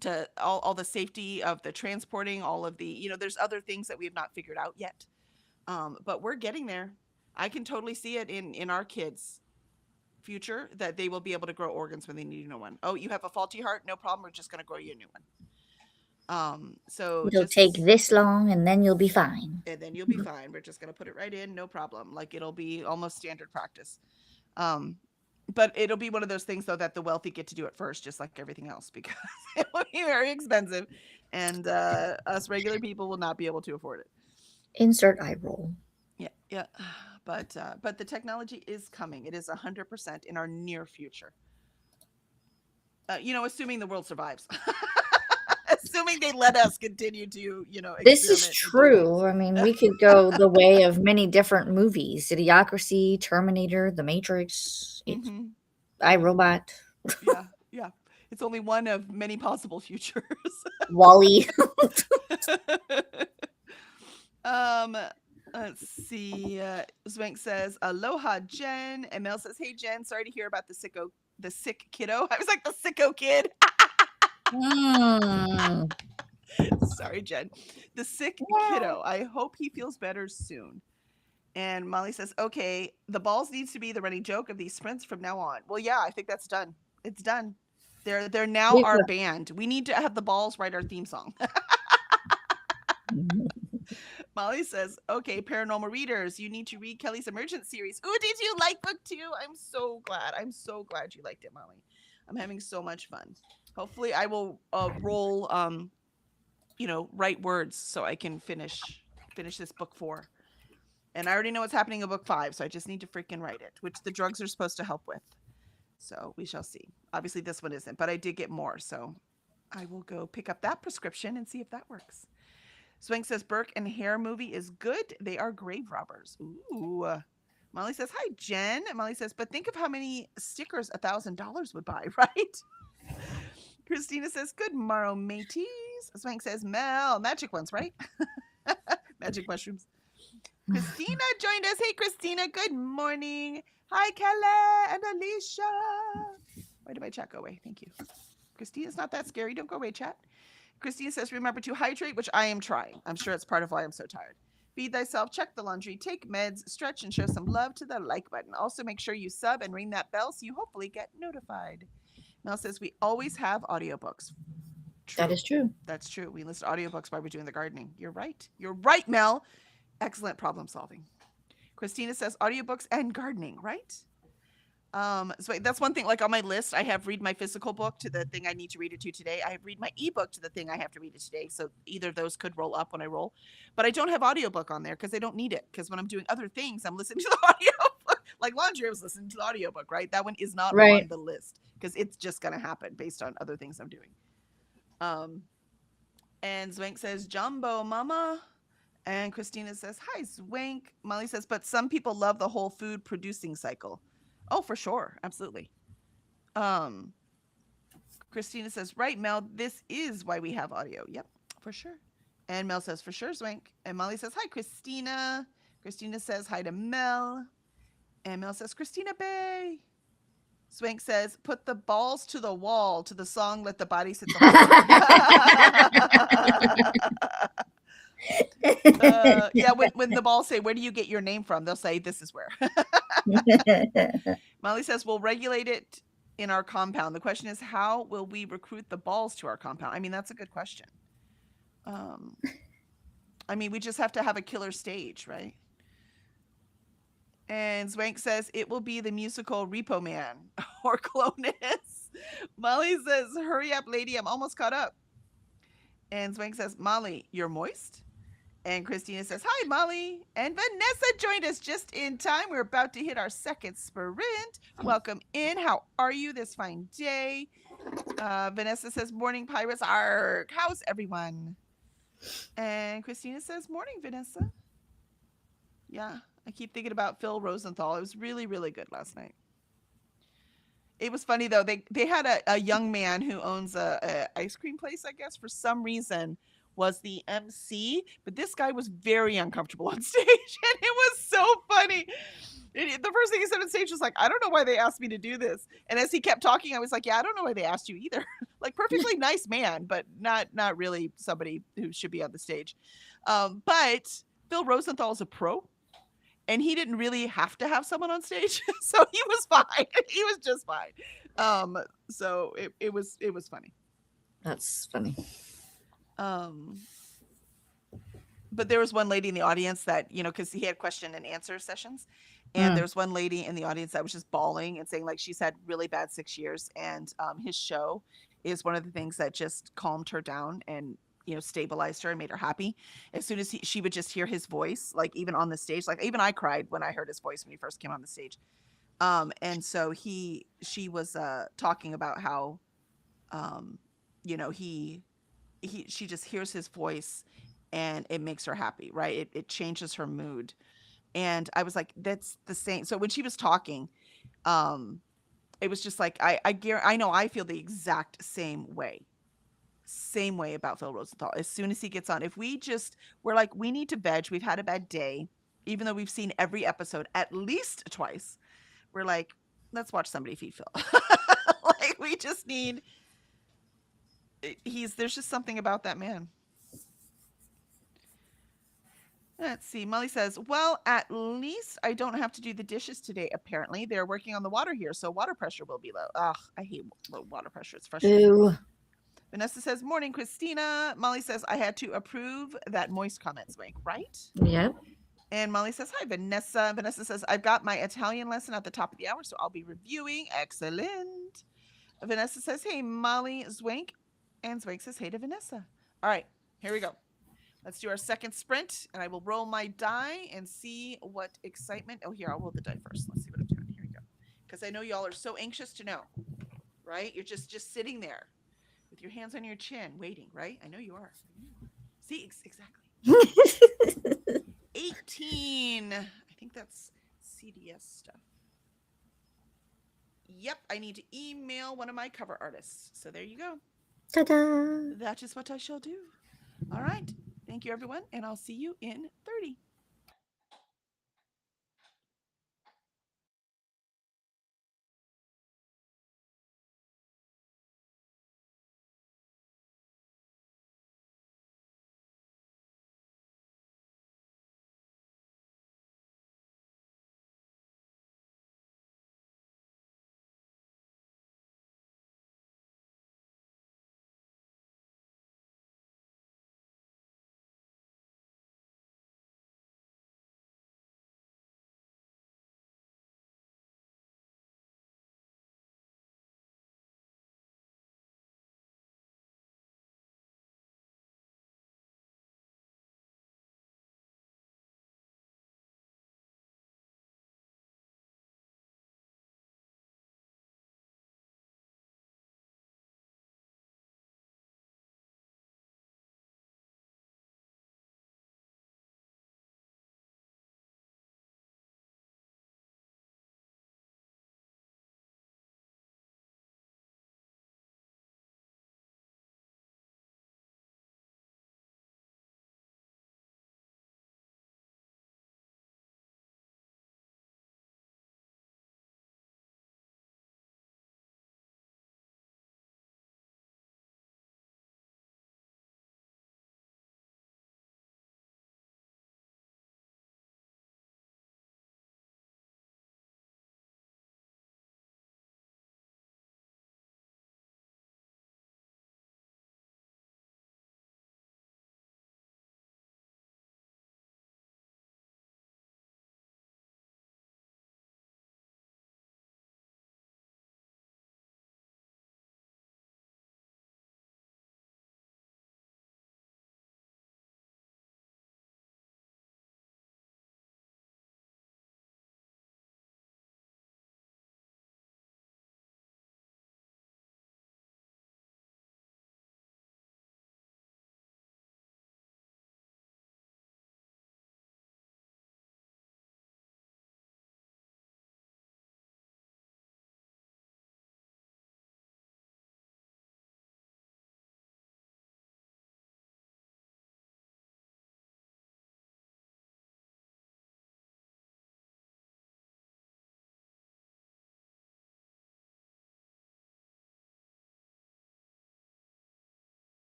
to all the safety of the transporting, all of the, there's other things that we have not figured out yet. But we're getting there. I can totally see it in our kids' future that they will be able to grow organs when they need a new one. Oh, you have a faulty heart? No problem. We're just going to grow you a new one. So It'll just take this long and then you'll be fine. and then you'll be fine. We're just going to put it right in. No problem. Like it'll be almost standard practice. But it'll be one of those things though that the wealthy get to do it first, just like everything else, because it will be very expensive, and us regular people will not be able to afford it. Insert eye roll. Yeah. But the technology is coming. It is 100% in our near future. Assuming the world survives. Assuming they let us continue to, This is experiment and do true. things. I mean, we could go the way of many different movies: Idiocracy, Terminator, The Matrix, Mhm. iRobot, Yeah. It's only one of many possible futures. Wall-E. Let's see. Zwank says, "Aloha, Jen." And Mel says, "Hey, Jen. Sorry to hear about the sick kiddo." I was like, the sicko kid. Mm. Sorry, Jen. The sick Yeah. kiddo. I hope he feels better soon. And Molly says, "Okay, the balls needs to be the running joke of these sprints from now on." Well, yeah, I think that's done. It's done. They're now We've our got- band. We need to have the balls write our theme song. Molly says, "Okay, paranormal readers, you need to read Kelly's Emergent series." Ooh, did you like book 2? I'm so glad. I'm so glad you liked it, Molly. I'm having so much fun. Hopefully I will roll write words so I can finish this book 4. And I already know what's happening in book 5, so I just need to freaking write it, which the drugs are supposed to help with. So we shall see. Obviously this one isn't, but I did get more, so I will go pick up that prescription and see if that works. Swank says Burke and Hare movie is good. They are grave robbers. Ooh. Molly says, "Hi, Jen." Molly says, "But think of how many stickers $1,000 would buy, right?" Christina says, "Good morrow, mateys." Swank says, "Mel, magic ones, right?" Magic mushrooms. Christina joined us. Hey, Christina. Good morning. Hi, Kelly and Alicia. Why did my chat go away? Thank you. Christina's not that scary. Don't go away, chat. Christina says, remember to hydrate, which I am trying. I'm sure it's part of why I'm so tired. Feed thyself, check the laundry, take meds, stretch, and show some love to the like button. Also, make sure you sub and ring that bell so you hopefully get notified. Mel says, we always have audiobooks. True. That is true. That's true. We list audiobooks while we're doing the gardening. You're right. You're right, Mel. Excellent problem solving. Christina says audiobooks and gardening, right? So that's one thing, like on my list, I have read my physical book to the thing I need to read it to today. I have read my ebook to the thing I have to read it today. So either of those could roll up when I roll, but I don't have audiobook on there because I don't need it. Because when I'm doing other things, I'm listening to the audiobook. Like laundry, I was listening to the audiobook, right? That one is not Right. on the list because it's just going to happen based on other things I'm doing. And Zwank says, Jumbo Mama. And Christina says, hi, Zwank. Molly says, but some people love the whole food producing cycle. Oh, for sure. Absolutely. Christina says, right, Mel, this is why we have audio. Yep, for sure. And Mel says, for sure, Zwank. And Molly says, hi, Christina. Christina says, hi to Mel. And Mel says, Christina Bay. Swank says, put the balls to the wall to the song Let the Bodies Hit the Wall. Yeah, when the balls say, where do you get your name from? They'll say, this is where. Molly says, we'll regulate it in our compound. The question is, how will we recruit the balls to our compound? I mean, that's a good question. I mean, we just have to have a killer stage, right? And Zwank says, it will be the musical Repo Man or Clonus. Molly says, hurry up, lady. I'm almost caught up. And Zwank says, Molly, you're moist? And Christina says, hi, Molly. And Vanessa joined us just in time. We're about to hit our second sprint. Welcome in. How are you this fine day? Vanessa says, morning, Pirates. Arg. How's everyone? And Christina says, morning, Vanessa. Yeah, I keep thinking about Phil Rosenthal. It was really, really good last night. It was funny, though. They had a young man who owns a ice cream place, I guess, for some reason, was the MC, but this guy was very uncomfortable on stage, and it was so funny. The first thing he said on stage was like, I don't know why they asked me to do this. And as he kept talking, I was like, yeah, I don't know why they asked you either. Like, perfectly nice man, but not really somebody who should be on the stage. But Phil Rosenthal is a pro, and he didn't really have to have someone on stage, so he was fine. He was just fine. So it was funny. That's funny. But there was one lady in the audience that, because he had question and answer sessions, and there was one lady in the audience that was just bawling and saying, like, she's had really bad 6 years, and his show is one of the things that just calmed her down and stabilized her and made her happy. As soon as she would just hear his voice, like even on the stage, like even I cried when I heard his voice when he first came on the stage. And so she was talking about how she just hears his voice and it makes her happy, right? It changes her mood. And I was like, that's the same. So when she was talking, it was just like, I know I feel the exact same way about Phil Rosenthal. As soon as he gets on, if we're like, we need to veg, we've had a bad day, even though we've seen every episode at least twice, we're like, let's watch somebody feed Phil. Like, we just need, there's just something about that man. Let's see. Molly says, well, at least I don't have to do the dishes today. Apparently they're working on the water here, so water pressure will be low. Ugh, I hate low water pressure. It's frustrating. Ew. Vanessa says, morning, Christina. Molly says, I had to approve that moist comments, Mike, right? Yep. And Molly says, hi, Vanessa. Vanessa says, I've got my Italian lesson at the top of the hour, so I'll be reviewing. Excellent. Vanessa says, hey, Molly, Zwank. And Zwank says, hey to Vanessa. All right, here we go. Let's do our second sprint, and I will roll my die and see what excitement. Oh, here, I'll roll the die first. Let's see what I'm doing. Here we go. Because I know y'all are so anxious to know, right? You're just sitting there with your hands on your chin, waiting, right? I know you are. See, exactly. 18. I think that's CDS stuff. Yep, I need to email one of my cover artists. So there you go. Ta-da! That is what I shall do. All right. Thank you, everyone, and I'll see you in 30.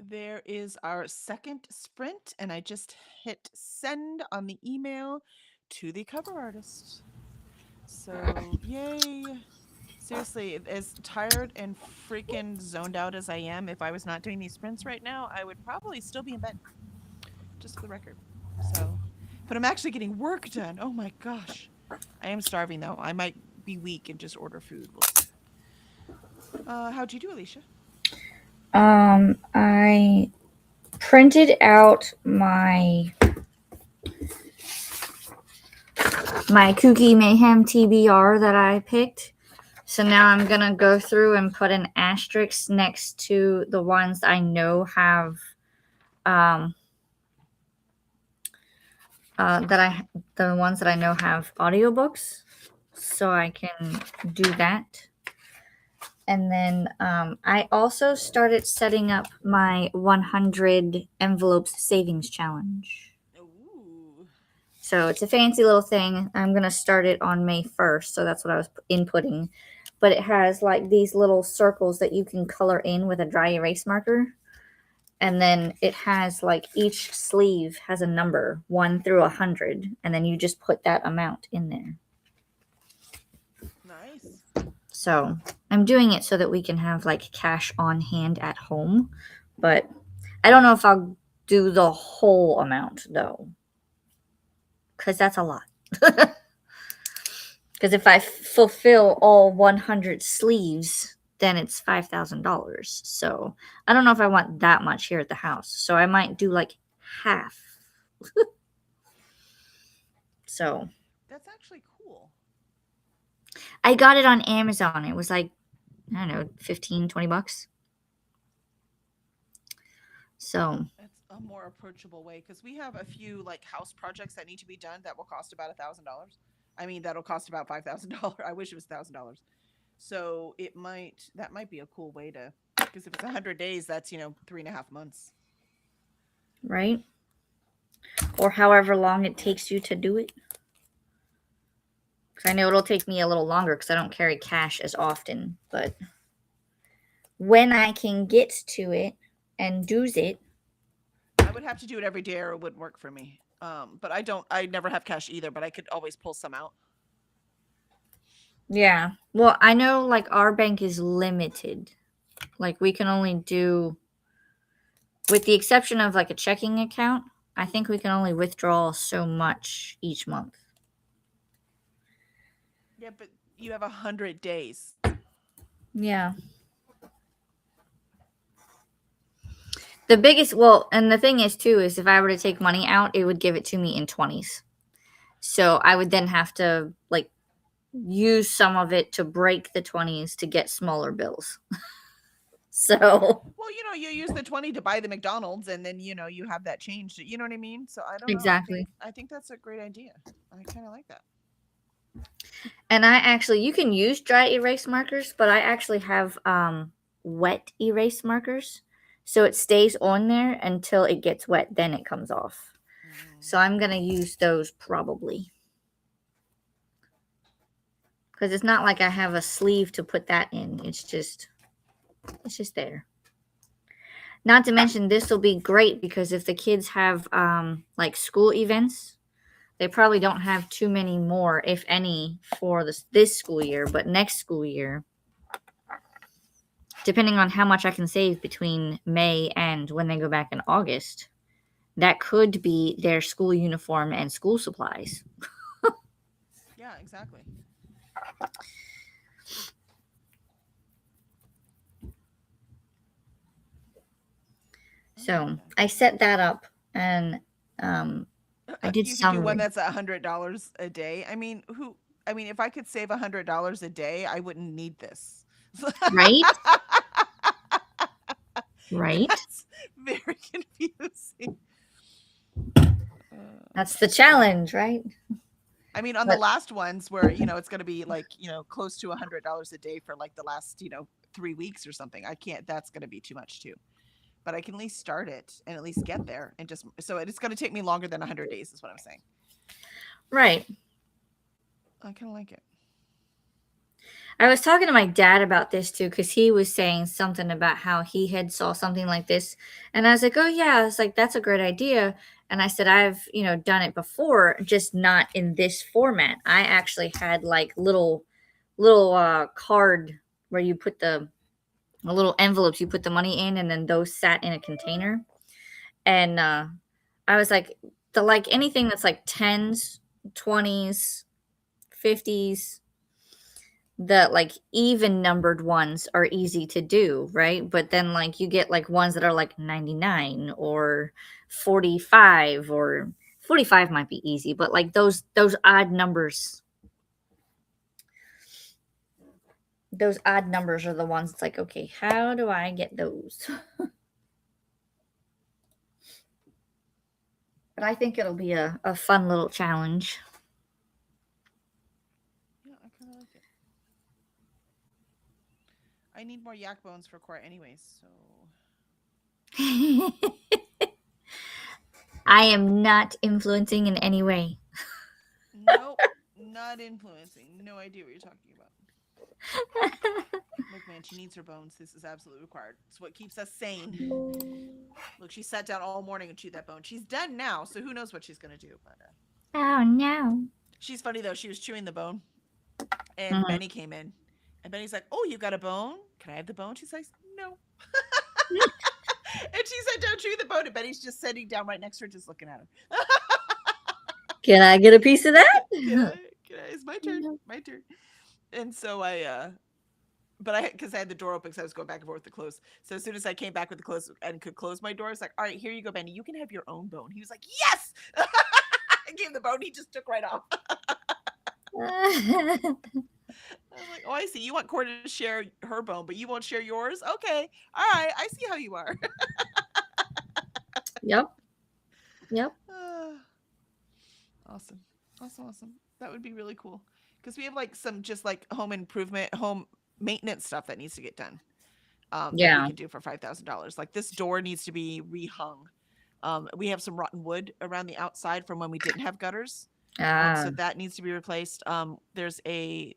there is our second sprint, and I just hit send on the email to the cover artist. So, yay. Seriously, as tired and freaking zoned out as I am, if I was not doing these sprints right now, I would probably still be in bed. Just for the record. So, but I'm actually getting work done. Oh my gosh. I am starving though. I might be weak and just order food. We'll see. How'd you do, Alicia? I printed out my Kooky Mayhem TBR that I picked. So now I'm going to go through and put an asterisk next to the ones I know have the ones that I know have audiobooks, so I can do that. And then I also started setting up my 100 envelopes savings challenge. Ooh. So it's a fancy little thing. I'm going to start it on May 1st. So that's what I was inputting. But it has like these little circles that you can color in with a dry erase marker. And then it has like each sleeve has a number 1 through 100. And then you just put that amount in there. Nice. So I'm doing it so that we can have like cash on hand at home. But I don't know if I'll do the whole amount though, because that's a lot. Because if I fulfill all 100 sleeves, then it's $5,000. So I don't know if I want that much here at the house. So I might do like half. So That's actually cool. I got it on Amazon. It was like, I don't know, 15, 20 bucks. So That's a more approachable way because we have a few like house projects that need to be done that will cost about $1,000. I mean, that'll cost about $5,000. I wish it was $1,000. So that might be a cool way to, because if it's 100 days, that's 3.5 months. right? Or however long it takes you to do it. Because I know it'll take me a little longer because I don't carry cash as often. But when I can get to it and do it. I would have to do it every day or it wouldn't work for me. But I never have cash either, but I could always pull some out. Yeah. Well, I know like our bank is limited. Like we can only do, with the exception of like a checking account, I think we can only withdraw so much each month. Yeah, but you have 100 days. Yeah. The biggest, well, and the thing is too, is if I were to take money out, it would give it to me in 20s. So I would then have to like use some of it to break the 20s to get smaller bills. So, Well, you use the 20 to buy the McDonald's and then, you have that changed. You know what I mean? So I don't know. exactly. I think that's a great idea. I kind of like that. And you can use dry erase markers, but I actually have wet erase markers. So it stays on there until it gets wet, then it comes off. So I'm going to use those probably. Because it's not like I have a sleeve to put that in. It's just there. Not to mention, this will be great because if the kids have like school events, they probably don't have too many more, if any, for this school year. But next school year, depending on how much I can save between May and when they go back in August, that could be their school uniform and school supplies. Yeah, exactly. So I set that up, and I did you some could do of one it. that's $100 a day. I mean, if I could save $100 a day, I wouldn't need this. Right? Right? That's very confusing. That's the challenge, right? I mean, on But- the last ones where, it's going to be like, close to $100 a day for like the last, 3 weeks or something. That's going to be too much too. But I can at least start it and at least get there and so it's going to take me longer than 100 days is what I'm saying. Right. I kind of like it. I was talking to my dad about this too, because he was saying something about how he had saw something like this, and I was like, "Oh yeah," I was like, "That's a great idea." And I said, "I've done it before, just not in this format. I actually had like little card where you put the little envelopes, you put the money in, and then those sat in a container." And I was like, the like anything that's like tens, 20s, 50s, the like even numbered ones are easy to do, right? But then like you get like ones that are like 99 or 45, or 45 might be easy, but like those odd numbers, those odd numbers are the ones it's like, okay, how do I get those? But I think it'll be a fun little challenge. Yeah, I kind of like it. I need more yak bones for court, anyways. So I am not influencing in any way. nope, not influencing. No idea what you're talking about. Look, man, she needs her bones. This is absolutely required. It's what keeps us sane. Look, she sat down all morning and chewed that bone. She's done now, so who knows what she's gonna do? But Oh no. she's funny though. She was chewing the bone, and Mhm. Benny came in, and Benny's like, "Oh, you got a bone? Can I have the bone?" She's like, "No." And she sat down chewing the bone, and Benny's just sitting down right next to her, just looking at her. Can I get a piece of that? Can I? It's my turn. My turn. And so because I had the door open because I was going back and forth with the clothes. So as soon as I came back with the clothes and could close my door, I was like, "All right, here you go, Benny. You can have your own bone." He was like, "Yes!" I gave him the bone. He just took right off. I'm like, "Oh, I see. You want Corda to share her bone, but you won't share yours? Okay. All right. I see how you are." Yep. Yep. Awesome. Awesome. That would be really cool. Because we have like some just like home improvement, home maintenance stuff that needs to get done. That we Yeah. can do for $5,000. Like this door needs to be rehung. We have some rotten wood around the outside from when we didn't have gutters. So that needs to be replaced. There's the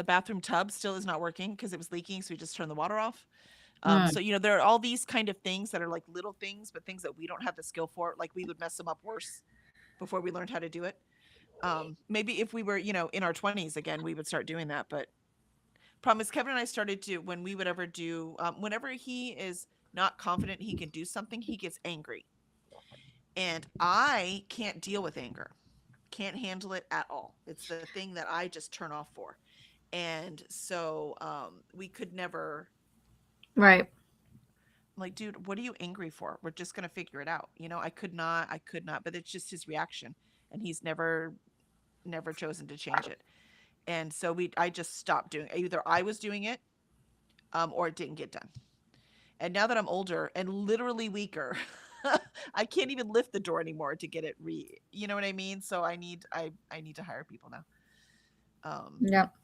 bathroom tub still is not working because it was leaking, so we just turned the water off. So there are all these kind of things that are like little things, but things that we don't have the skill for. Like we would mess them up worse before we learned how to do it. Maybe if we were, in our 20s again, we would start doing that. But problem is, Kevin and I started to, when we would ever do, whenever he is not confident he can do something, he gets angry. And I can't deal with anger, can't handle it at all. It's the thing that I just turn off for. And so we could never. Right. I'm like, dude, what are you angry for? We're just gonna figure it out. I could not, but it's just his reaction. And he's never chosen to change it. And so I just stopped doing it. Either I was doing it, or it didn't get done. And now that I'm older and literally weaker, I can't even lift the door anymore to get it you know what I mean? So I need to hire people now. Yep.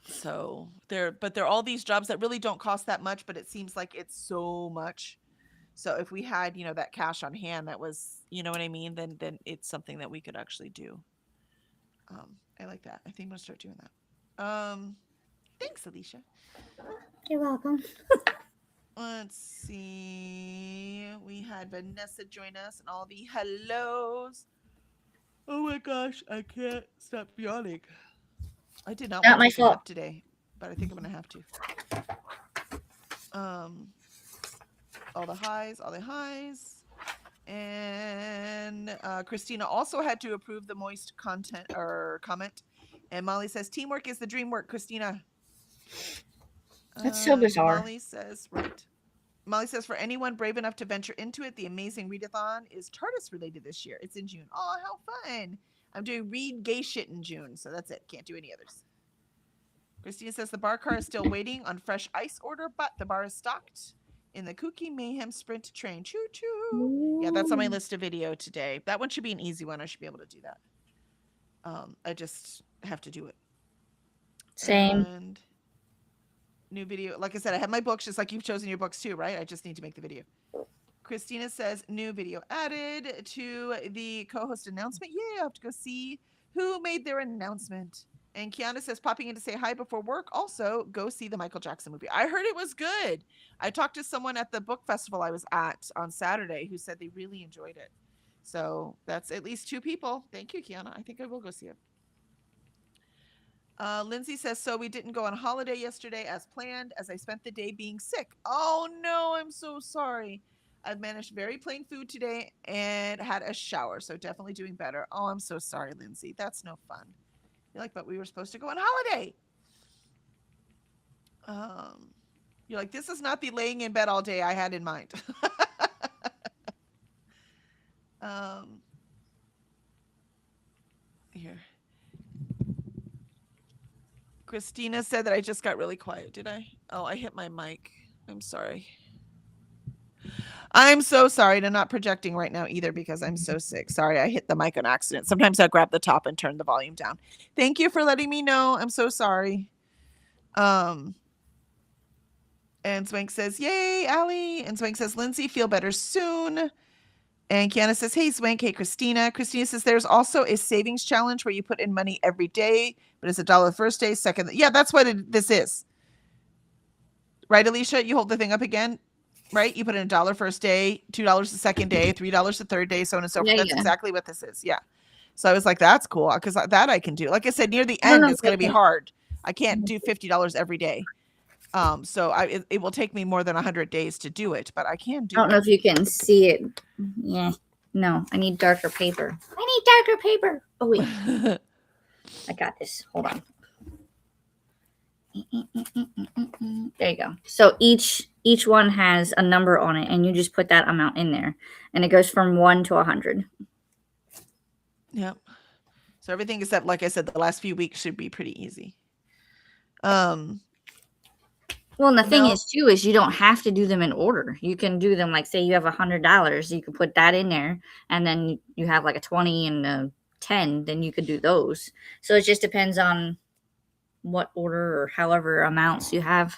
So there are all these jobs that really don't cost that much, but it seems like it's so much. So if we had, that cash on hand, that was, you know what I mean? Then it's something that we could actually do. I like that. I think I'm gonna start doing that. Thanks, Alicia. You're welcome. Let's see. We had Vanessa join us and all the hellos. Oh my gosh, I can't stop yawning. I did not Not want my to nap fault. today, but I think I'm gonna have to. All the highs. And Christina also had to approve the moist content or comment. And Molly says, "Teamwork is the dream work," Christina. That's so bizarre. Molly says, right. Molly says, "For anyone brave enough to venture into it, the amazing readathon is TARDIS related this year. It's in June." Oh, how fun. I'm doing read gay shit in June, so that's it. Can't do any others. Christina says, "The bar car is still waiting on fresh ice order, but the bar is stocked in the Kooky Mayhem Sprint train. Choo choo." Yeah, that's on my list of video today. That one should be an easy one. I should be able to do that. I just have to do it. Same. And new video. Like I said, I have my books, just like you've chosen your books too, right? I just need to make the video. Christina says, "New video added to the co-host announcement." Yay, I have to go see who made their announcement. And Kiana says, popping in to say hi before work. Also, go see the Michael Jackson movie. I heard it was good. I talked to someone at the book festival I was at on Saturday who said they really enjoyed it. So that's at least 2 people. Thank you, Kiana. I think I will go see it. Lindsay says, so we didn't go on holiday yesterday as planned as I spent the day being sick. Oh no, I'm so sorry. I've managed very plain food today and had a shower, so definitely doing better. Oh, I'm so sorry, Lindsay. That's no fun. You're like, but we were supposed to go on holiday. You're like, this is not the laying in bed all day I had in mind. Here. Christina said that I just got really quiet. Did I? Oh, I hit my mic. I'm sorry. I'm so sorry to not projecting right now either because I'm so sick. Sorry, I hit the mic on accident. Sometimes I grab the top and turn the volume down. Thank you for letting me know. I'm so sorry. And Swank says, yay, Allie. And Swank says, Lindsay, feel better soon. And Kiana says, hey, Swank. Hey, Christina. Christina says, there's also a savings challenge where you put in money every day, but it's $1 the first day, second. Yeah, that's what this is. Right, Alicia? You hold the thing up again, right? You put in $1 first day, $2 the second day, $3 the third day, so on and so forth. That's exactly what this is. Yeah. So I was like, that's cool because that I can do. Like I said, near the end, it's going to be hard. I can't do $50 every day. So it will take me more than 100 days to do it, but I can do it. I don't know if you can see it. Yeah. No, I need darker paper. I need darker paper. Oh, wait. I got this. Hold on. There you go. So each one has a number on it, and you just put that amount in there, and it goes from 1 to 100. Yep. So everything except, like I said, the last few weeks should be pretty easy. Well, and the thing is, too, is you don't have to do them in order. You can do them like, say you have $100, you can put that in there, and then you have like a 20 and a 10, then you could do those. So it just depends on what order or however amounts you have.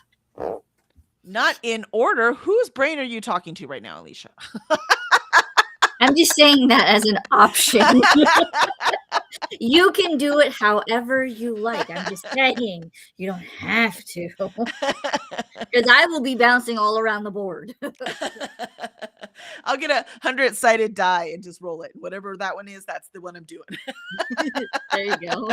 Not in order. Whose brain are you talking to right now, Alicia? I'm just saying that as an option. You can do it however you like. I'm just saying you don't have to. Because I will be bouncing all around the board. I'll get a 100-sided die and just roll it. Whatever that one is, that's the one I'm doing. There you go.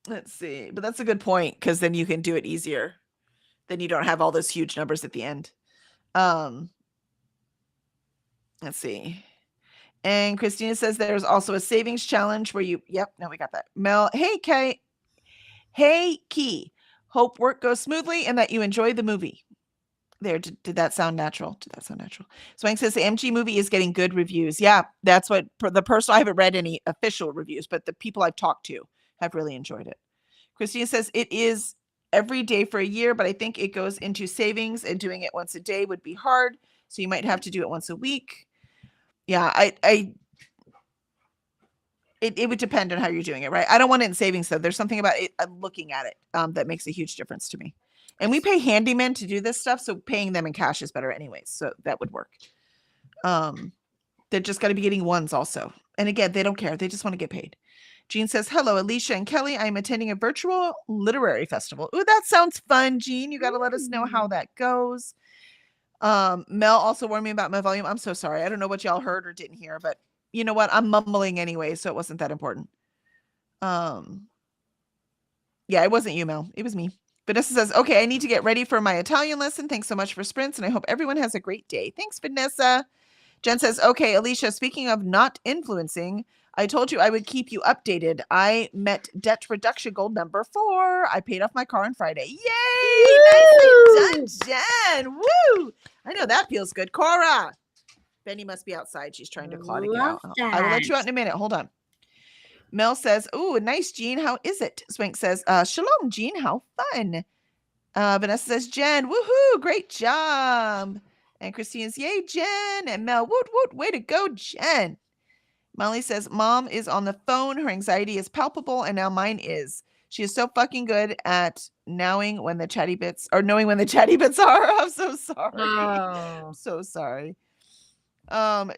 Let's see. But that's a good point because then you can do it easier. Then you don't have all those huge numbers at the end. Let's see. And Christina says there's also a savings challenge where you, yep, no, we got that. Mel, hey, Kay. Hey, Key. Hope work goes smoothly and that you enjoy the movie. There, did that sound natural? Did that sound natural? Swank says the MG movie is getting good reviews. Yeah, that's what the person, I haven't read any official reviews, but the people I've talked to have really enjoyed it. Christina says it is every day for a year, but I think it goes into savings and doing it once a day would be hard. So you might have to do it once a week. Yeah, it would depend on how you're doing it, right? I don't want it in savings though. There's something about it, looking at it that makes a huge difference to me. And we pay handymen to do this stuff, so paying them in cash is better anyways. So that would work. They're just got to be getting ones also. And again, they don't care. They just want to get paid. Jean says, hello, Alicia and Kelly. I'm attending a virtual literary festival. Ooh, that sounds fun, Jean. You got to let us know how that goes. Mel also warned me about my volume. I'm so sorry. I don't know what y'all heard or didn't hear, but you know what? I'm mumbling anyway, so it wasn't that important. Yeah, it wasn't you, Mel. It was me. Vanessa says, okay, I need to get ready for my Italian lesson. Thanks so much for sprints, and I hope everyone has a great day. Thanks, Vanessa. Jen says, okay, Alicia, speaking of not influencing, I told you I would keep you updated. I met debt reduction goal number 4. I paid off my car on Friday. Yay! Woo! Nicely done, Jen. Woo! I know that feels good. Cora. Benny must be outside. She's trying to claw to get out. I will let you out in a minute. Hold on. Mel says, ooh, nice, Jean. How is it? Swank says, shalom, Jean. How fun. Vanessa says, Jen, woohoo, great job. And Christine's, yay, Jen. And Mel, woot, woot, way to go, Jen. Molly says, Mom is on the phone. Her anxiety is palpable, and now mine is. She is so fucking good at knowing when the chatty bits are. I'm so sorry. Oh. I'm so sorry.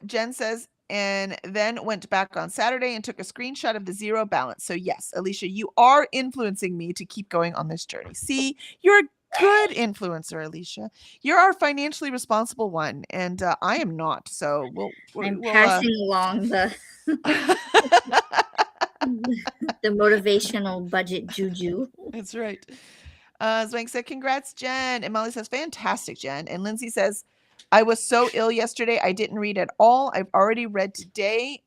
Jen says, and then went back on Saturday and took a screenshot of the zero balance. So yes, Alicia, you are influencing me to keep going on this journey. See, you're a good influencer, Alicia. You're our financially responsible one, and I am not. So I'm we'll passing along the the motivational budget juju. That's right. Zwank said, congrats, Jen. And Molly says, fantastic, Jen. And Lindsay says, I was so ill yesterday. I didn't read at all. I've already read today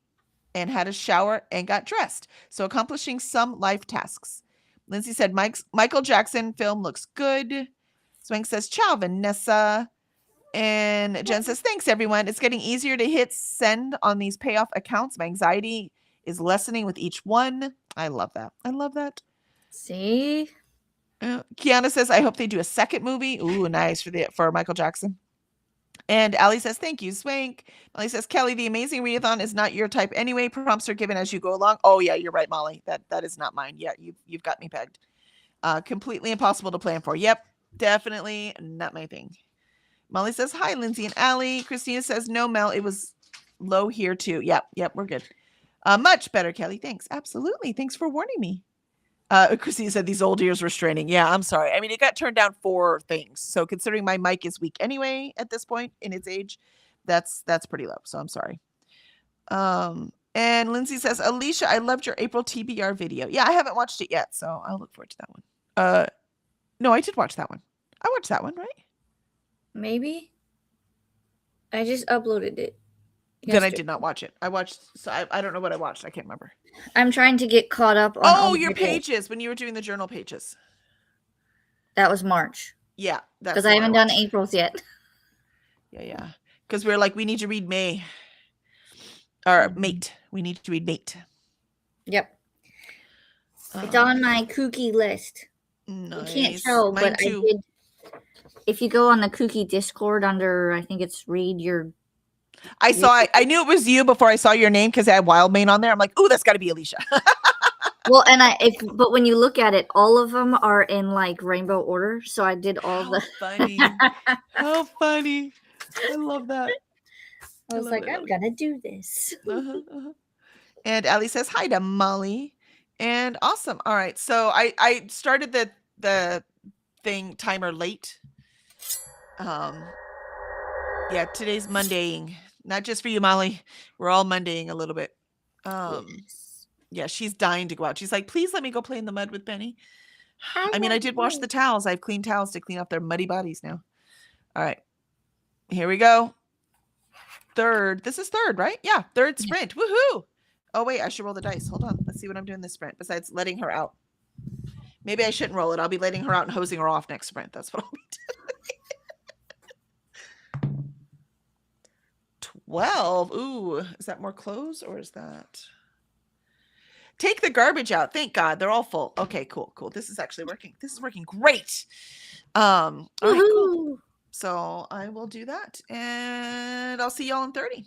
and had a shower and got dressed. So accomplishing some life tasks. Lindsay said, Michael Jackson film looks good. Zwank says, ciao, Vanessa. And Jen says, thanks, everyone. It's getting easier to hit send on these payoff accounts. My anxiety is lessening with each one. I love that. I love that. See? Kiana says, I hope they do a second movie. Ooh, nice for Michael Jackson. And Allie says, thank you, Swank. Molly says, Kelly, the amazing readathon is not your type anyway. Prompts are given as you go along. Oh, yeah, you're right, Molly. That is not mine. Yeah, you've got me pegged. Completely impossible to plan for. Yep, definitely not my thing. Molly says, hi, Lindsay and Allie. Christina says, no, Mel, it was low here too. Yep, we're good. Much better, Kelly. Thanks. Absolutely. Thanks for warning me. Christine said these old ears were straining. Yeah, I'm sorry. I mean, it got turned down 4 things. So considering my mic is weak anyway at this point in its age, that's pretty low. So I'm sorry. And Lindsay says, Alicia, I loved your April TBR video. Yeah, I haven't watched it yet, so I'll look forward to that one. No, I did watch that one. I watched that one, right? Maybe. I just uploaded it. Then I did not watch it. I watched, so I don't know what I watched. I can't remember. I'm trying to get caught up on all your my pages when you were doing the journal pages. That was March. Yeah. Because I haven't done April's yet. Yeah. Because we're like, we need to read May. Or Mate. We need to read Mate. Yep. It's on my kooky list. Nice. You can't tell, Mine but too. I did. If you go on the kooky Discord under, I think it's read your. I knew it was you before I saw your name because I had Wildmane on there. I'm like, ooh, that's got to be Alicia. Well, and but when you look at it, all of them are in like rainbow order. So I did all the. Funny. How funny. I love that. I was like, I'm gonna do this. And Allie says hi to Molly. And awesome. All right. So I started the thing timer late. Yeah, today's Mondaying. Not just for you, Molly. We're all Mondaying a little bit. Yes. Yeah, she's dying to go out. She's like, please let me go play in the mud with Benny. I mean, I want did wash to. the towels. I have clean towels to clean off their muddy bodies now. All right. Here we go. Third. This is third, right? Yeah, third sprint. Woohoo! Oh, wait, I should roll the dice. Hold on. Let's see what I'm doing this sprint besides letting her out. Maybe I shouldn't roll it. I'll be letting her out and hosing her off next sprint. That's what I'll be doing. 12. Ooh, is that more clothes or is that? Take the garbage out. Thank God. They're all full. Okay, cool. This is actually working. This is working great. All right, cool. So I will do that and I'll see y'all in 30.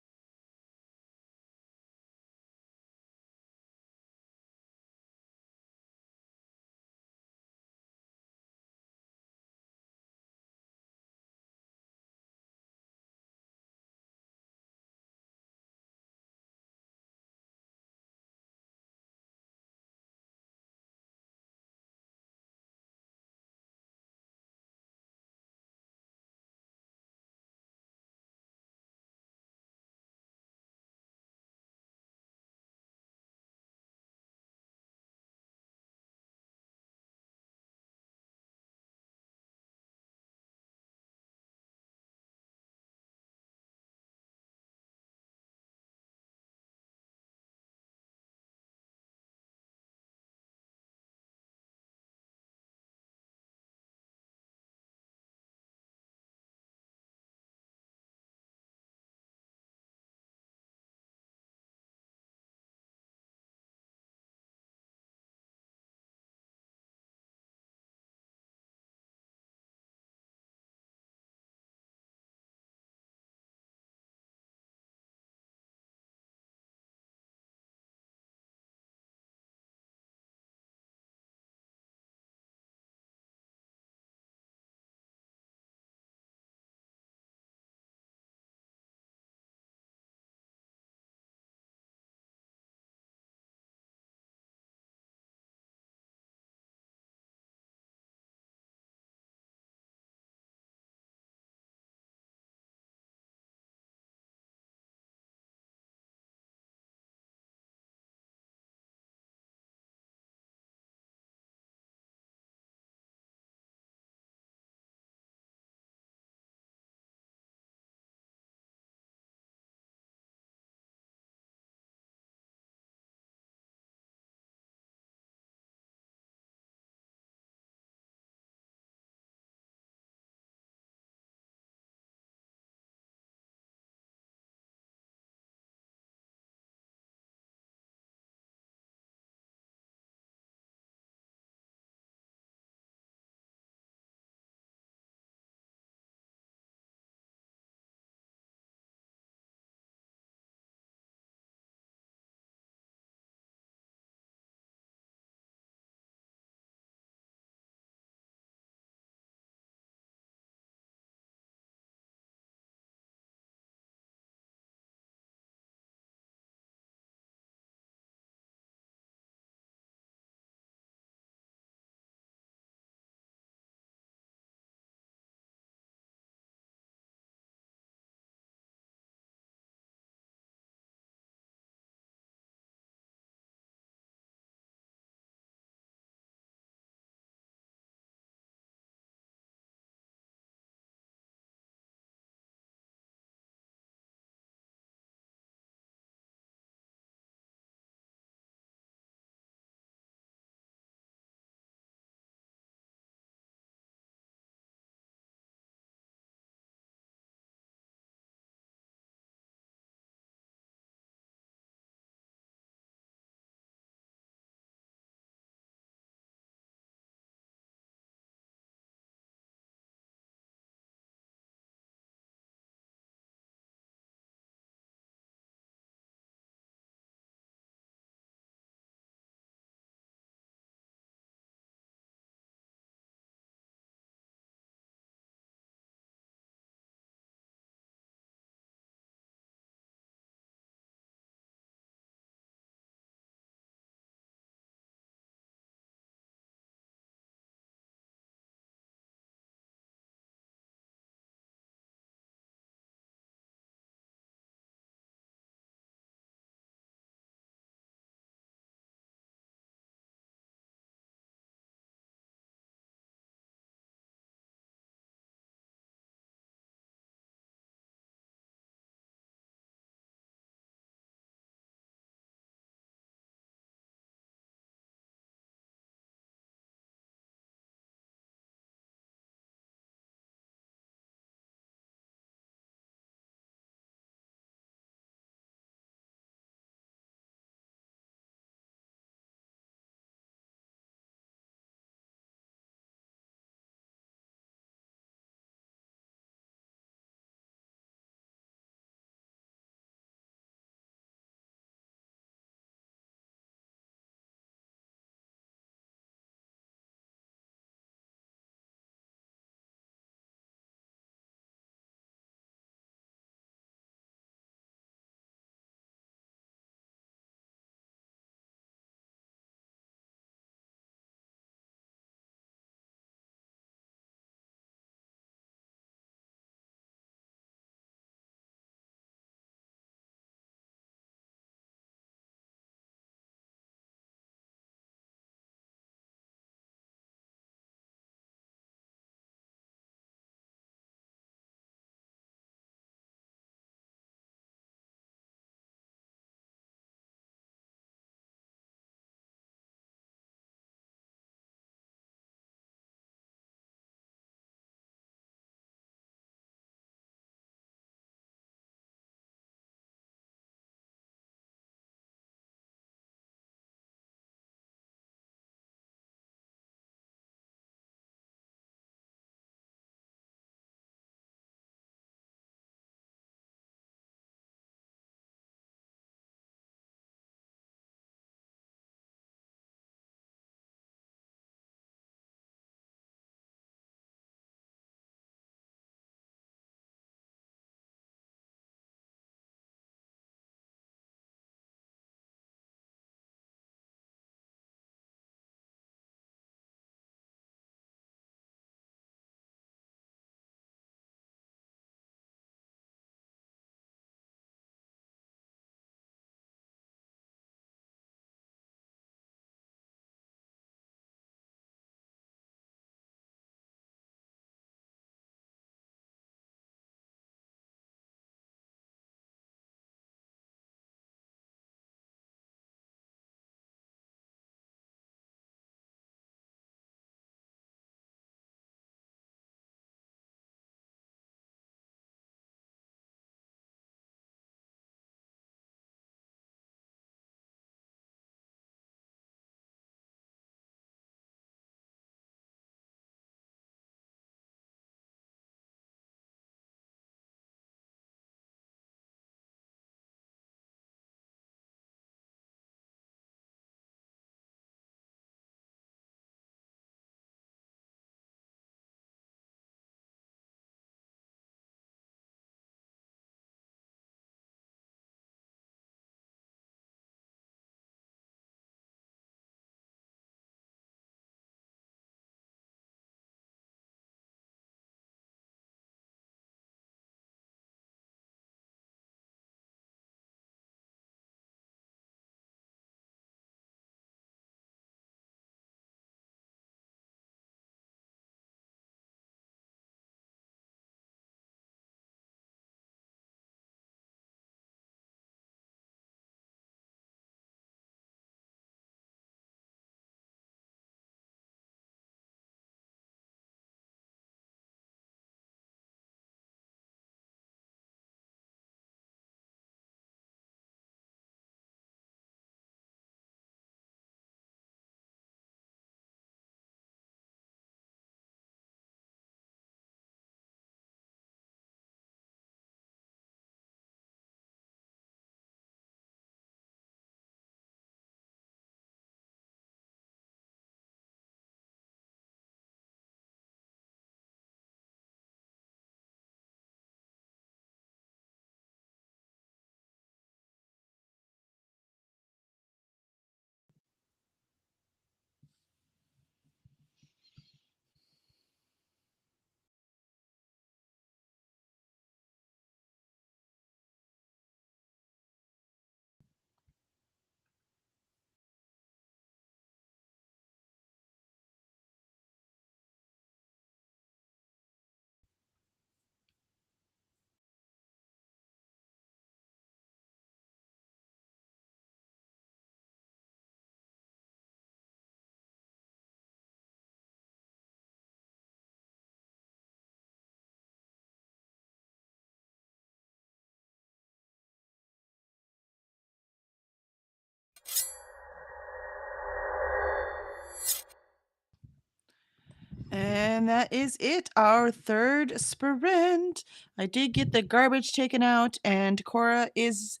And that is it. Our third sprint. I did get the garbage taken out, and Cora is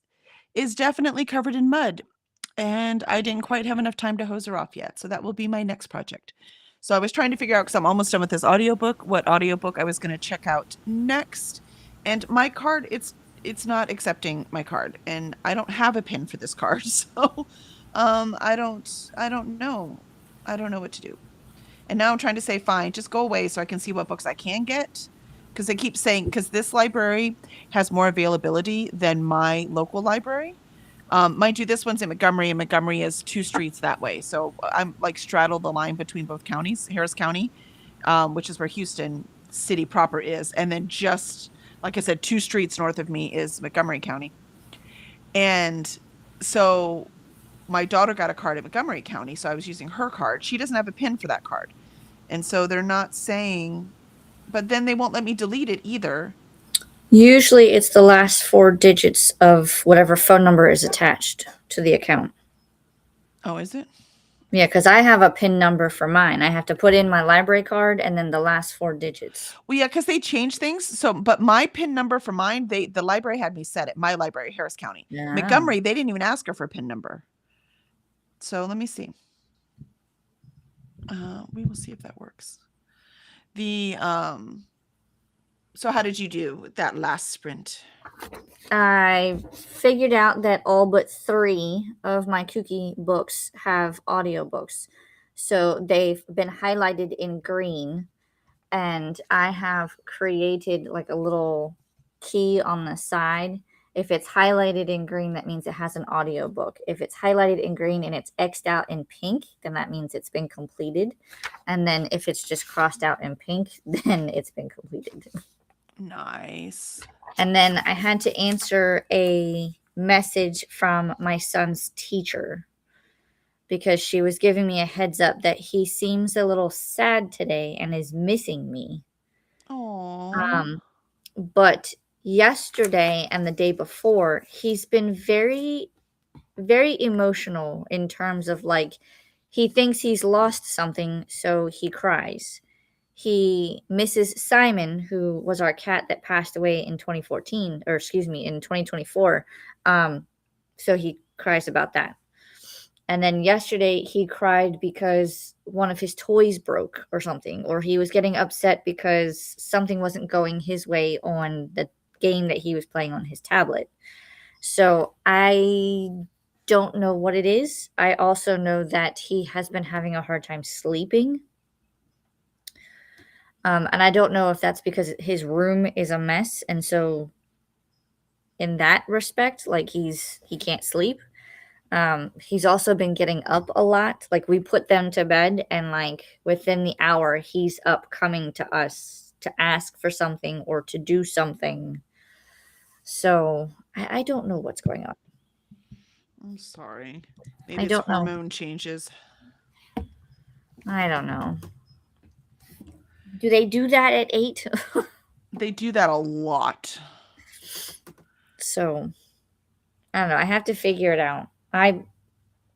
definitely covered in mud. And I didn't quite have enough time to hose her off yet. So that will be my next project. So I was trying to figure out, because I'm almost done with this audiobook, what audiobook I was going to check out next. And my card, it's not accepting my card, and I don't have a pin for this card. So I don't know. I don't know what to do. And now I'm trying to say, fine, just go away so I can see what books I can get. Because they keep saying, because this library has more availability than my local library. Mind you, this one's in Montgomery, and Montgomery is 2 streets that way. So I'm like straddle the line between both counties, Harris County, which is where Houston City proper is. And then just, like I said, 2 streets north of me is Montgomery County. And so my daughter got a card at Montgomery County, so I was using her card. She doesn't have a pin for that card. And so they're not saying, but then they won't let me delete it either. Usually it's the last 4 digits of whatever phone number is attached to the account. Oh, is it? Yeah, because I have a PIN number for mine. I have to put in my library card and then the last 4 digits. Well, yeah, because they changed things. So, but my PIN number for mine, the library had me set it. My library, Harris County. Yeah. Montgomery, they didn't even ask her for a PIN number. So let me see. We will see if that works. So how did you do with that last sprint? I figured out that all but 3 of my Kooky books have audiobooks. So they've been highlighted in green, and I have created like a little key on the side. If it's highlighted in green, that means it has an audiobook. If it's highlighted in green and it's X'd out in pink, then that means it's been completed. And then if it's just crossed out in pink, then it's been completed. Nice. And then I had to answer a message from my son's teacher because she was giving me a heads up that he seems a little sad today and is missing me. Oh. But yesterday and the day before, he's been very, very emotional in terms of like he thinks he's lost something, so he cries. He misses Simon, who was our cat that passed away in 2014, or excuse me, in 2024. So he cries about that. And then yesterday he cried because one of his toys broke or something, or he was getting upset because something wasn't going his way on the game that he was playing on his tablet. So I don't know what it is. I also know that he has been having a hard time sleeping. And I don't know if that's because his room is a mess. And so in that respect, like he can't sleep. He's also been getting up a lot. Like we put them to bed and like within the hour, he's up coming to us to ask for something or to do something. So I don't know what's going on. I'm sorry. Maybe I it's don't know. hormone changes. I don't know. Do they do that at 8? They do that a lot. So I don't know. I have to figure it out. I'm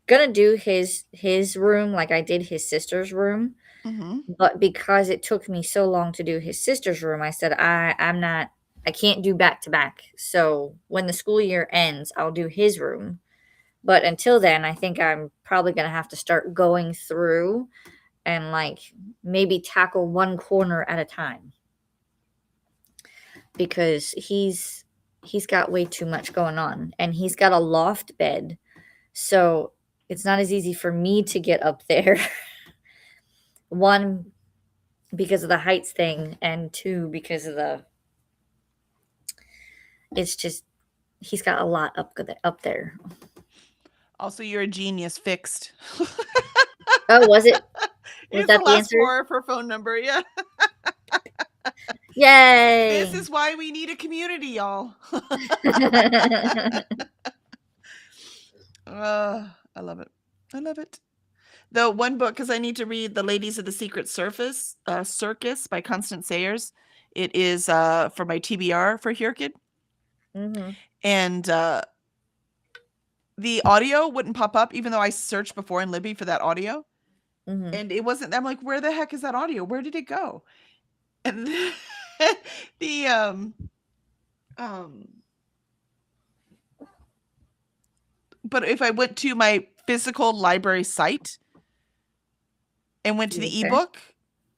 gonna do his room like I did his sister's room. Mm-hmm. But because it took me so long to do his sister's room, I said I can't do back to back. So when the school year ends, I'll do his room. But until then, I think I'm probably going to have to start going through and like maybe tackle one corner at a time. Because he's got way too much going on, and he's got a loft bed. So it's not as easy for me to get up there. 1, because of the heights thing, and 2, because of it's just, he's got a lot up there. Also, you're a genius. Fixed. Oh, was it? It's that the the last answer? 4 for phone number. Yeah. Yay! This is why we need a community, y'all. I love it. I love it. The one book, because I need to read The Ladies of the Secret Circus by Constance Sayers. It is for my TBR for Hurkid. Mm-hmm. And the audio wouldn't pop up, even though I searched before in Libby for that audio. Mhm. and it wasn't. I'm like, where the heck is that audio? Where did it go? And the um but if I went to my physical library site and went to the Okay. ebook,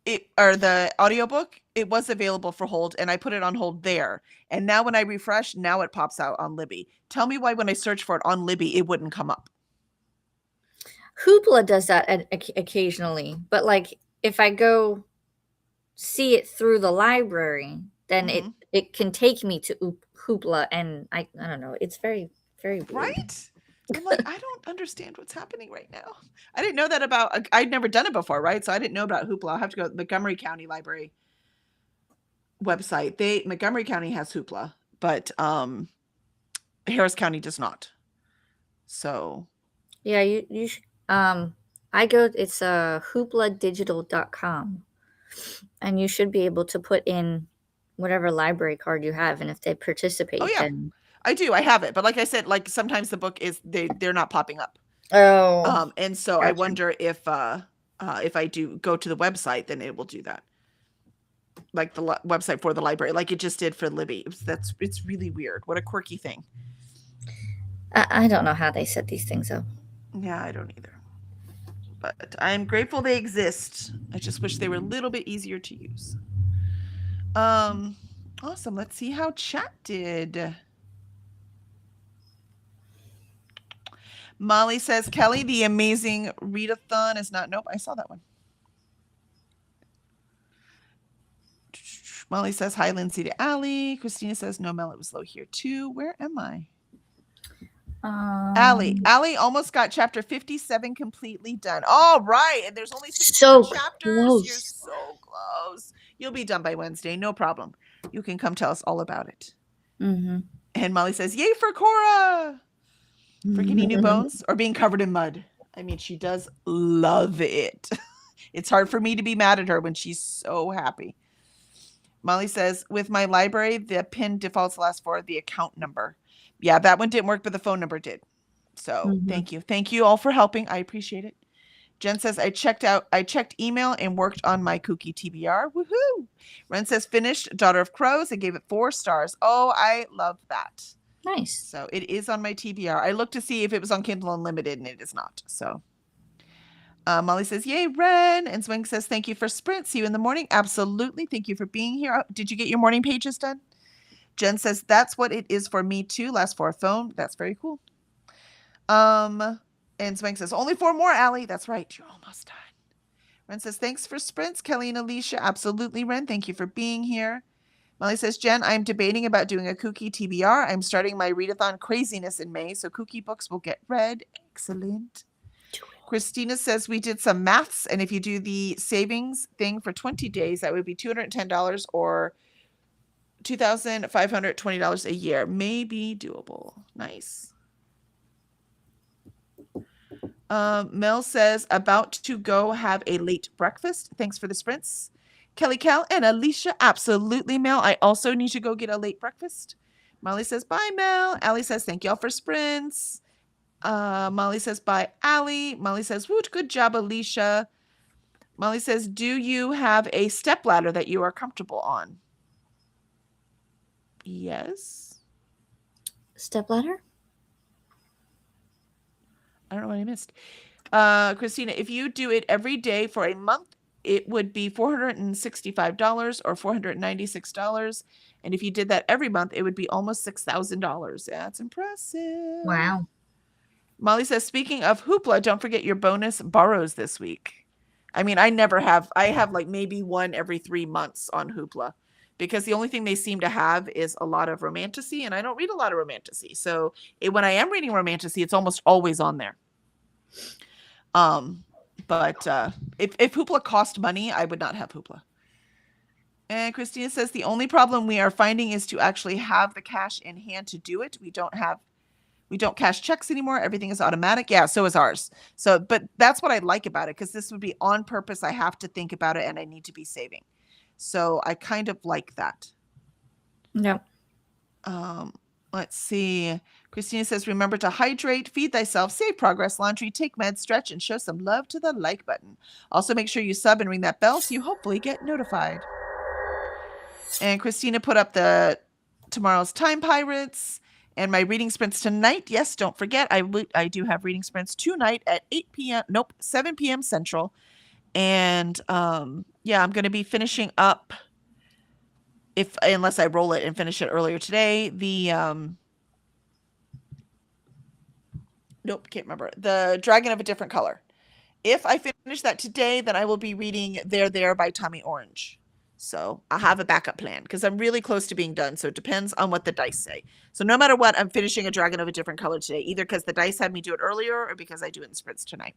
it or the audiobook, it was available for hold, and I put it on hold there. And now when I refresh, now it pops out on Libby. Tell me why when I search for it on Libby, it wouldn't come up. Hoopla does that occasionally, but like if I go see it through the library, then Mhm. it can take me to Hoopla, and I don't know. It's very very weird. Right? I'm like, I don't understand what's happening right now. I didn't know that about. I'd never done it before, right? So I didn't know about Hoopla. I'll have to go to the Montgomery County Library website. Montgomery County has Hoopla, but Harris County does not. So Yeah, you I go. It's hoopladigital.com, and you should be able to put in whatever library card you have, and if they oh participate, yeah, then I do. I have it, but like I said, like sometimes the book is they're not popping up. oh, And so I gotcha. wonder if I do go to the website, then it will do that. Like the website for the library, like it just did for Libby. It's really weird. What a quirky thing. I don't know how they set these things up. Yeah, I don't either. But I'm grateful they exist. I just wish they were a little bit easier to use. Awesome. Let's see how chat did. Molly says, Kelly, the amazing readathon is not. Nope, I saw that one. Molly says, hi, Lindsay to Allie. Christina says, no, Mel, it was low here too. Where am I? Allie almost got chapter 57 completely done. All right. And there's only 6 So more chapters. close. You're so close. You'll be done by Wednesday. No problem. You can come tell us all about it. Mm-hmm. And Molly says, yay for Cora for getting new bones or being covered in mud. I mean, she does love it. It's hard for me to be mad at her when she's so happy. Molly says, with my library, the PIN defaults last for the account number. Yeah, that one didn't work, but the phone number did. So thank you. Thank you all for helping. I appreciate it. Jen says, I checked email and worked on my kooky TBR. Woohoo. Ren says, finished Daughter of Crows and gave it 4 stars. Oh, I love that. Nice. So it is on my TBR. I looked to see if it was on Kindle Unlimited, and it is not. So Molly says, yay, Ren. And Swing says, thank you for Sprint. See you in the morning. Absolutely. Thank you for being here. Oh, did you get your morning pages done? Jen says, that's what it is for me too. Last 4 phone. That's very cool. And Swing says, only 4 more, Allie. That's right. You're almost done. Ren says, thanks for sprints, Kelly and Alicia. Absolutely, Ren. Thank you for being here. Molly says, Jen, I'm debating about doing a kooky TBR. I'm starting my readathon craziness in May, so kooky books will get read. Excellent. Christina says, we did some maths, and if you do the savings thing for 20 days, that would be $210 or $2,520 a year. May be doable. Nice. Mel says, about to go have a late breakfast. Thanks for the sprints. Kelly Cal and Alicia, absolutely, Mel. I also need to go get a late breakfast. Molly says, bye, Mel. Allie says, thank y'all for sprints. Molly says, bye, Allie. Molly says, woot, good job, Alicia. Molly says, do you have a step ladder that you are comfortable on? Yes. Step ladder? I don't know what I missed. Christina, if you do it every day for a month, it would be $465 or $496. And if you did that every month, it would be almost $6,000. That's impressive. Wow. Molly says, speaking of Hoopla, don't forget your bonus borrows this week. I mean, I have like maybe one every 3 months on Hoopla because the only thing they seem to have is a lot of romantasy, and I don't read a lot of romantasy. So when I am reading romantasy, it's almost always on there. But if Hoopla cost money, I would not have Hoopla. And Christina says, the only problem we are finding is to actually have the cash in hand to do it. We don't cash checks anymore. Everything is automatic. Yeah, so is ours. So, but that's what I like about it, because this would be on purpose. I have to think about it and I need to be saving. So I kind of like that. Yep. Let's see. Christina says, remember to hydrate, feed thyself, save progress, laundry, take meds, stretch, and show some love to the like button. Also, make sure you sub and ring that bell so you hopefully get notified. And Christina put up the tomorrow's Time Pirates and my reading sprints tonight. Yes, don't forget, I do have reading sprints tonight at 8 p.m. Nope, 7 p.m. Central. And yeah, I'm going to be finishing up, unless I roll it and finish it earlier today, the nope, can't remember. The Dragon of a Different Color. If I finish that today, then I will be reading There by Tommy Orange. So I'll have a backup plan because I'm really close to being done. So it depends on what the dice say. So no matter what, I'm finishing A Dragon of a Different Color today, either because the dice had me do it earlier or because I do it in sprints tonight.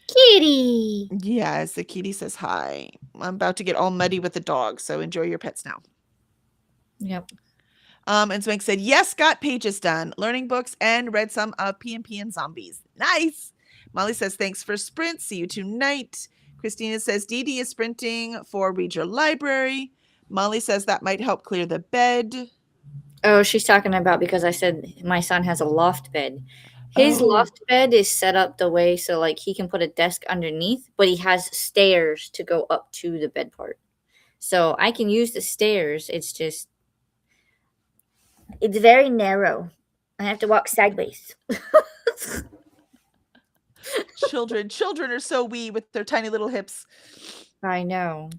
Kitty. Yes, the kitty says hi. I'm about to get all muddy with the dog, so enjoy your pets now. Yep. And Swank said, yes, got pages done, learning books, and read some of PMP and Zombies. Nice. Molly says, thanks for sprint. See you tonight. Christina says, Dee Dee is sprinting for Read Your Library. Molly says that might help clear the bed. Oh, she's talking about because I said my son has a loft bed. His loft bed is set up the way so like he can put a desk underneath, but he has stairs to go up to the bed part. So I can use the stairs. It's very narrow. I have to walk sideways. Children are so wee with their tiny little hips. I know.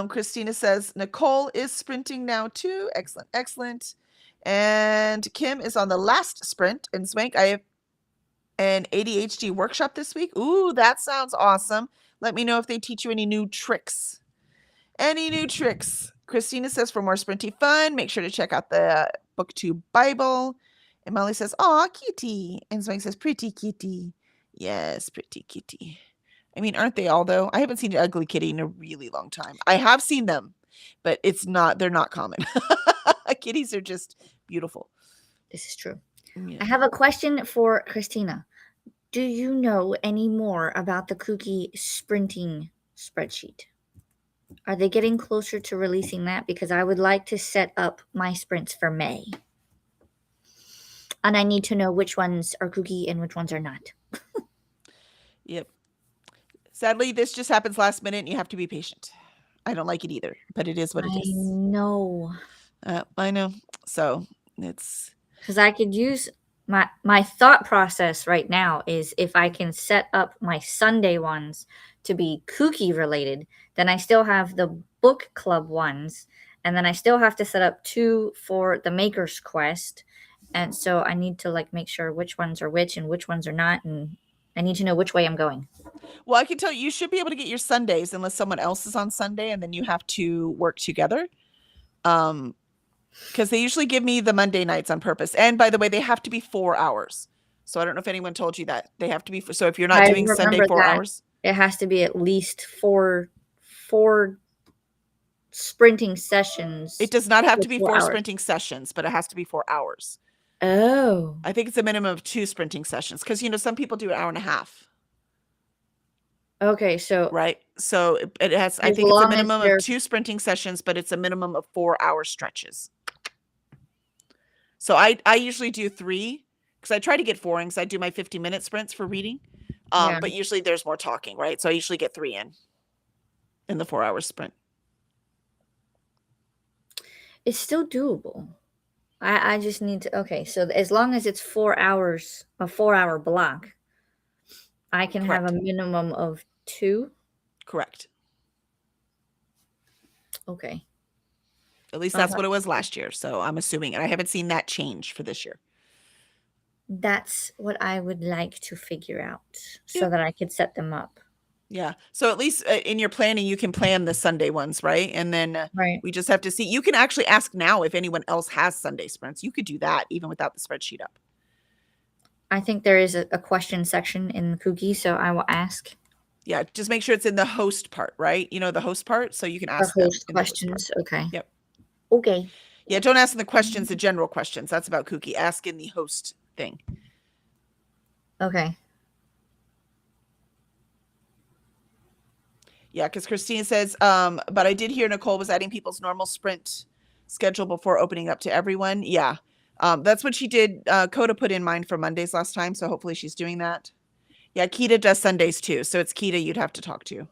Christina says Nicole is sprinting now too. Excellent. And Kim is on the last sprint. And Swank, I have an ADHD workshop this week. Ooh, that sounds awesome. Let me know if they teach you any new tricks. Christina says for more sprinty fun, make sure to check out the BookTube Bible. And Molly says, aw, kitty. And Swank says, pretty kitty. Yes, pretty kitty. I mean, aren't they all though? I haven't seen an ugly kitty in a really long time. I have seen them, but they're not common. Kitties are just beautiful. This is true. Yeah. I have a question for Christina. Do you know any more about the Kooky sprinting spreadsheet? Are they getting closer to releasing that? Because I would like to set up my sprints for May. And I need to know which ones are Kooky and which ones are not. Yep. Sadly, this just happens last minute and you have to be patient. I don't like it either, but it is what it is. I know. I know. So it's... Because I could use... My thought process right now is if I can set up my Sunday ones to be Kooky related, then I still have the book club ones, and then I still have to set up 2 for the Maker's Quest. And so I need to like make sure which ones are which and which ones are not, and I need to know which way I'm going. Well, I can tell you should be able to get your Sundays unless someone else is on Sunday, and then you have to work together. Because they usually give me the Monday nights on purpose. And by the way, they have to be 4 hours. So I don't know if anyone told you that. They have to be. So if you're not doing Sunday 4 hours. It has to be at least four sprinting sessions. It does not have to be 4 hours. sprinting sessions, but it has to be 4 hours. Oh. I think it's a minimum of 2 sprinting sessions. Because, some people do an hour and a half. Okay, so. Right. So it has, I think it's a minimum of 2 sprinting sessions, but it's a minimum of 4-hour stretches. So I usually do 3 because I try to get 4 in because I do my 50-minute sprints for reading. But usually there's more talking, right? So I usually get 3 in the 4-hour sprint. It's still doable. I just need to, okay, so as long as it's 4 hours, a 4-hour block, I can Correct. have a minimum of 2. Correct. Okay. At least that's what it was last year. So I'm assuming, and I haven't seen that change for this year. That's what I would like to figure out so that I could set them up. Yeah. So at least in your planning, you can plan the Sunday ones, right? And then we just have to see. You can actually ask now if anyone else has Sunday sprints. You could do that even without the spreadsheet up. I think there is a question section in the Kooky, so I will ask. Yeah, just make sure it's in the host part, right? The host part, so you can ask the host them questions. Okay. Yep. Okay. Yeah, don't ask in the questions, the general questions. That's about Kooky. Ask in the host thing. Okay. Yeah, because Christina says, but I did hear Nicole was adding people's normal sprint schedule before opening up to everyone. Yeah. That's what she did. Coda put in mine for Mondays last time, so hopefully she's doing that. Yeah, Kita does Sundays too, so it's Kita you'd have to talk to.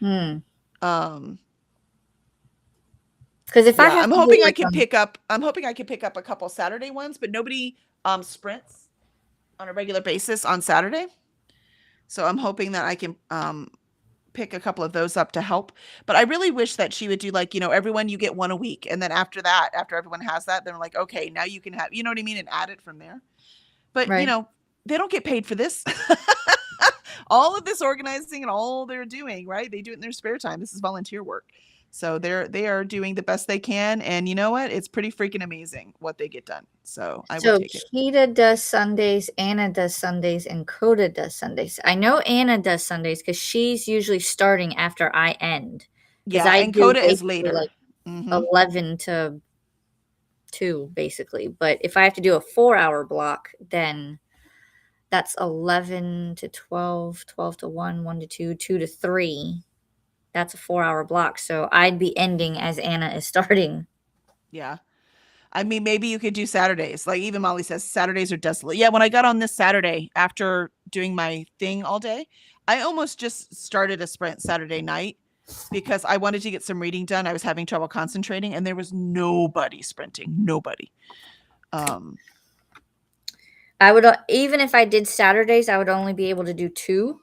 Because Um, if I yeah, have I'm to do hoping I like can pick up. I'm hoping I can pick up a couple Saturday ones, but nobody sprints on a regular basis on Saturday. So I'm hoping that I can pick a couple of those up to help. But I really wish that she would do like, everyone you get one a week. And then after that, after everyone has that, they're like, okay, now you can have, you know what I mean? And add it from there. But, right. They don't get paid for this. All of this organizing and all they're doing, right? They do it in their spare time. This is volunteer work. So they are doing the best they can. And you know what? It's pretty freaking amazing what they get done. So I will So take it. Kita does Sundays, Anna does Sundays, and Coda does Sundays. I know Anna does Sundays because she's usually starting after I end. Because Yeah, I and do Coda is basically later. like Mhm. 11 to 2, basically. But if I have to do a 4-hour block, then that's 11 to 12, 12 to 1, 1 to 2, 2 to 3. That's a 4-hour block. So I'd be ending as Anna is starting. Yeah. I mean, maybe you could do Saturdays. Like even Molly says, Saturdays are desolate. Yeah, when I got on this Saturday after doing my thing all day, I almost just started a sprint Saturday night because I wanted to get some reading done. I was having trouble concentrating and there was nobody sprinting. Nobody. I would, even if I did Saturdays, I would only be able to do 2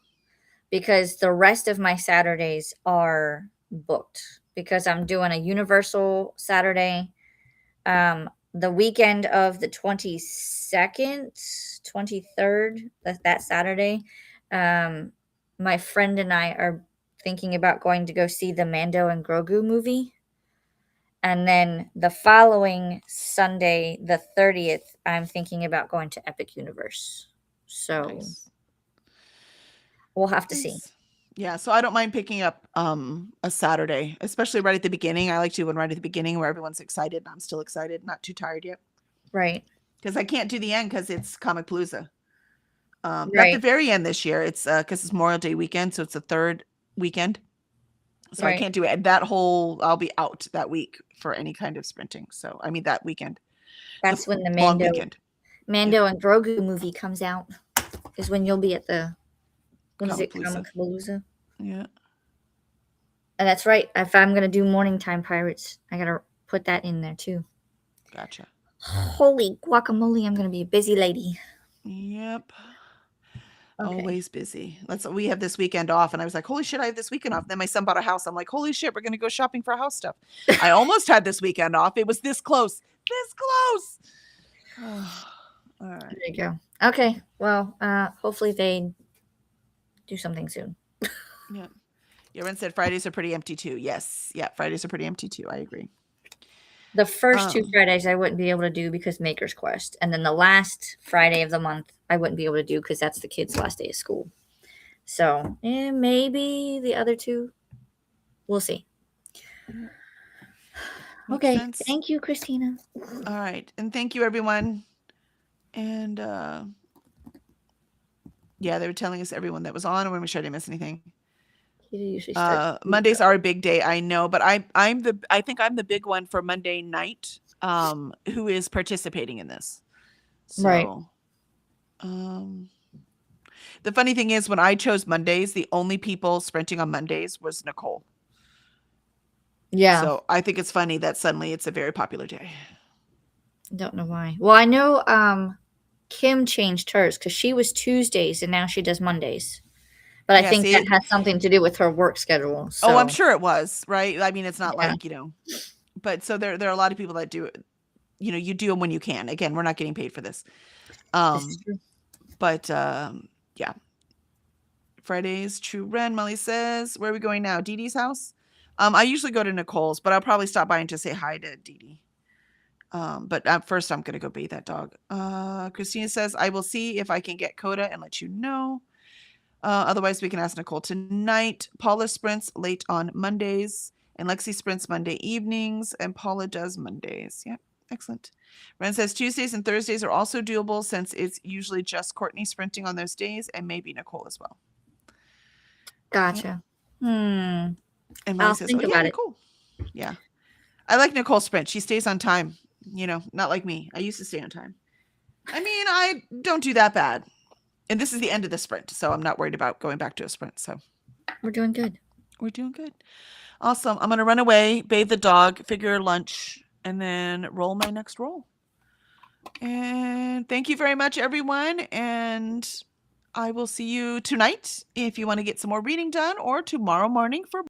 because the rest of my Saturdays are booked because I'm doing a Universal Saturday. The weekend of the 22nd, 23rd, that Saturday, my friend and I are thinking about going to go see the Mando and Grogu movie. And then the following Sunday, the 30th, I'm thinking about going to Epic Universe. So Nice. we'll have to see. Nice. Yeah, so I don't mind picking up a Saturday, especially right at the beginning. I like to do one right at the beginning where everyone's excited and I'm still excited, not too tired yet. Right. Because I can't do the end because it's Comic Palooza. Not the Right. very end this year. It's because it's Memorial Day weekend, so it's the third weekend. So I Right. can't do it. I'll be out that week for any kind of sprinting. So I mean that weekend. That's when the long Mando weekend. and Grogu movie comes out. Is when you'll be at the Comic Comic Palooza? Yeah. And that's right. If I'm gonna do Morning Time Pirates, I gotta put that in there too. Gotcha. Holy guacamole! I'm gonna be a busy lady. Yep. Okay. Always busy. We have this weekend off, and I was like, "Holy shit, I have this weekend off." Then my son bought a house. I'm like, "Holy shit, we're gonna go shopping for house stuff." I almost had this weekend off. It was this close. This close. All right. There you go. Okay. Well, hopefully they do something soon. Yeah. Yaron said Fridays are pretty empty too. Yes. Yeah, Fridays are pretty empty too. I agree. The first 2 Fridays I wouldn't be able to do because Maker's Quest, and then the last Friday of the month I wouldn't be able to do because that's the kids' last day of school. So maybe the other 2, we'll see. Makes Okay. sense. Thank you, Christina. All right. And thank you, everyone. And yeah, they were telling us everyone that was on. I want to make sure I didn't miss anything. Usually starts Mondays are a big day, I know, but I think I'm the big one for Monday night, who is participating in this. So, Right. The funny thing is when I chose Mondays, the only people sprinting on Mondays was Nicole. Yeah. So I think it's funny that suddenly it's a very popular day. Don't know why. Well, I know Kim changed hers because she was Tuesdays and now she does Mondays. But I Yeah, think see, that has something to do with her work schedule. So. Oh, I'm sure it was, right? I mean, it's not Yeah. like, but so there are a lot of people that do it. You do them when you can. Again, we're not getting paid for this. This is true. But yeah. Fridays, True Ren, Molly says, where are we going now? Dee Dee's house? I usually go to Nicole's, but I'll probably stop by and just say hi to Dee Dee. But first I'm going to go bathe that dog. Christina says, I will see if I can get Coda and let you know. Otherwise, we can ask Nicole tonight. Paula sprints late on Mondays, and Lexi sprints Monday evenings, and Paula does Mondays. Yep, excellent. Ren says Tuesdays and Thursdays are also doable since it's usually just Courtney sprinting on those days, and maybe Nicole as well. Gotcha. And I'll Molly says, think "Oh yeah, about it." Nicole. Yeah, I like Nicole's sprint. She stays on time. You know, not like me. I used to stay on time. I mean, I don't do that bad. And this is the end of the sprint, so I'm not worried about going back to a sprint. So We're doing good. we're doing good. Awesome. I'm going to run away, bathe the dog, figure lunch, and then roll my next roll. And thank you very much, everyone. And I will see you tonight if you want to get some more reading done, or tomorrow morning for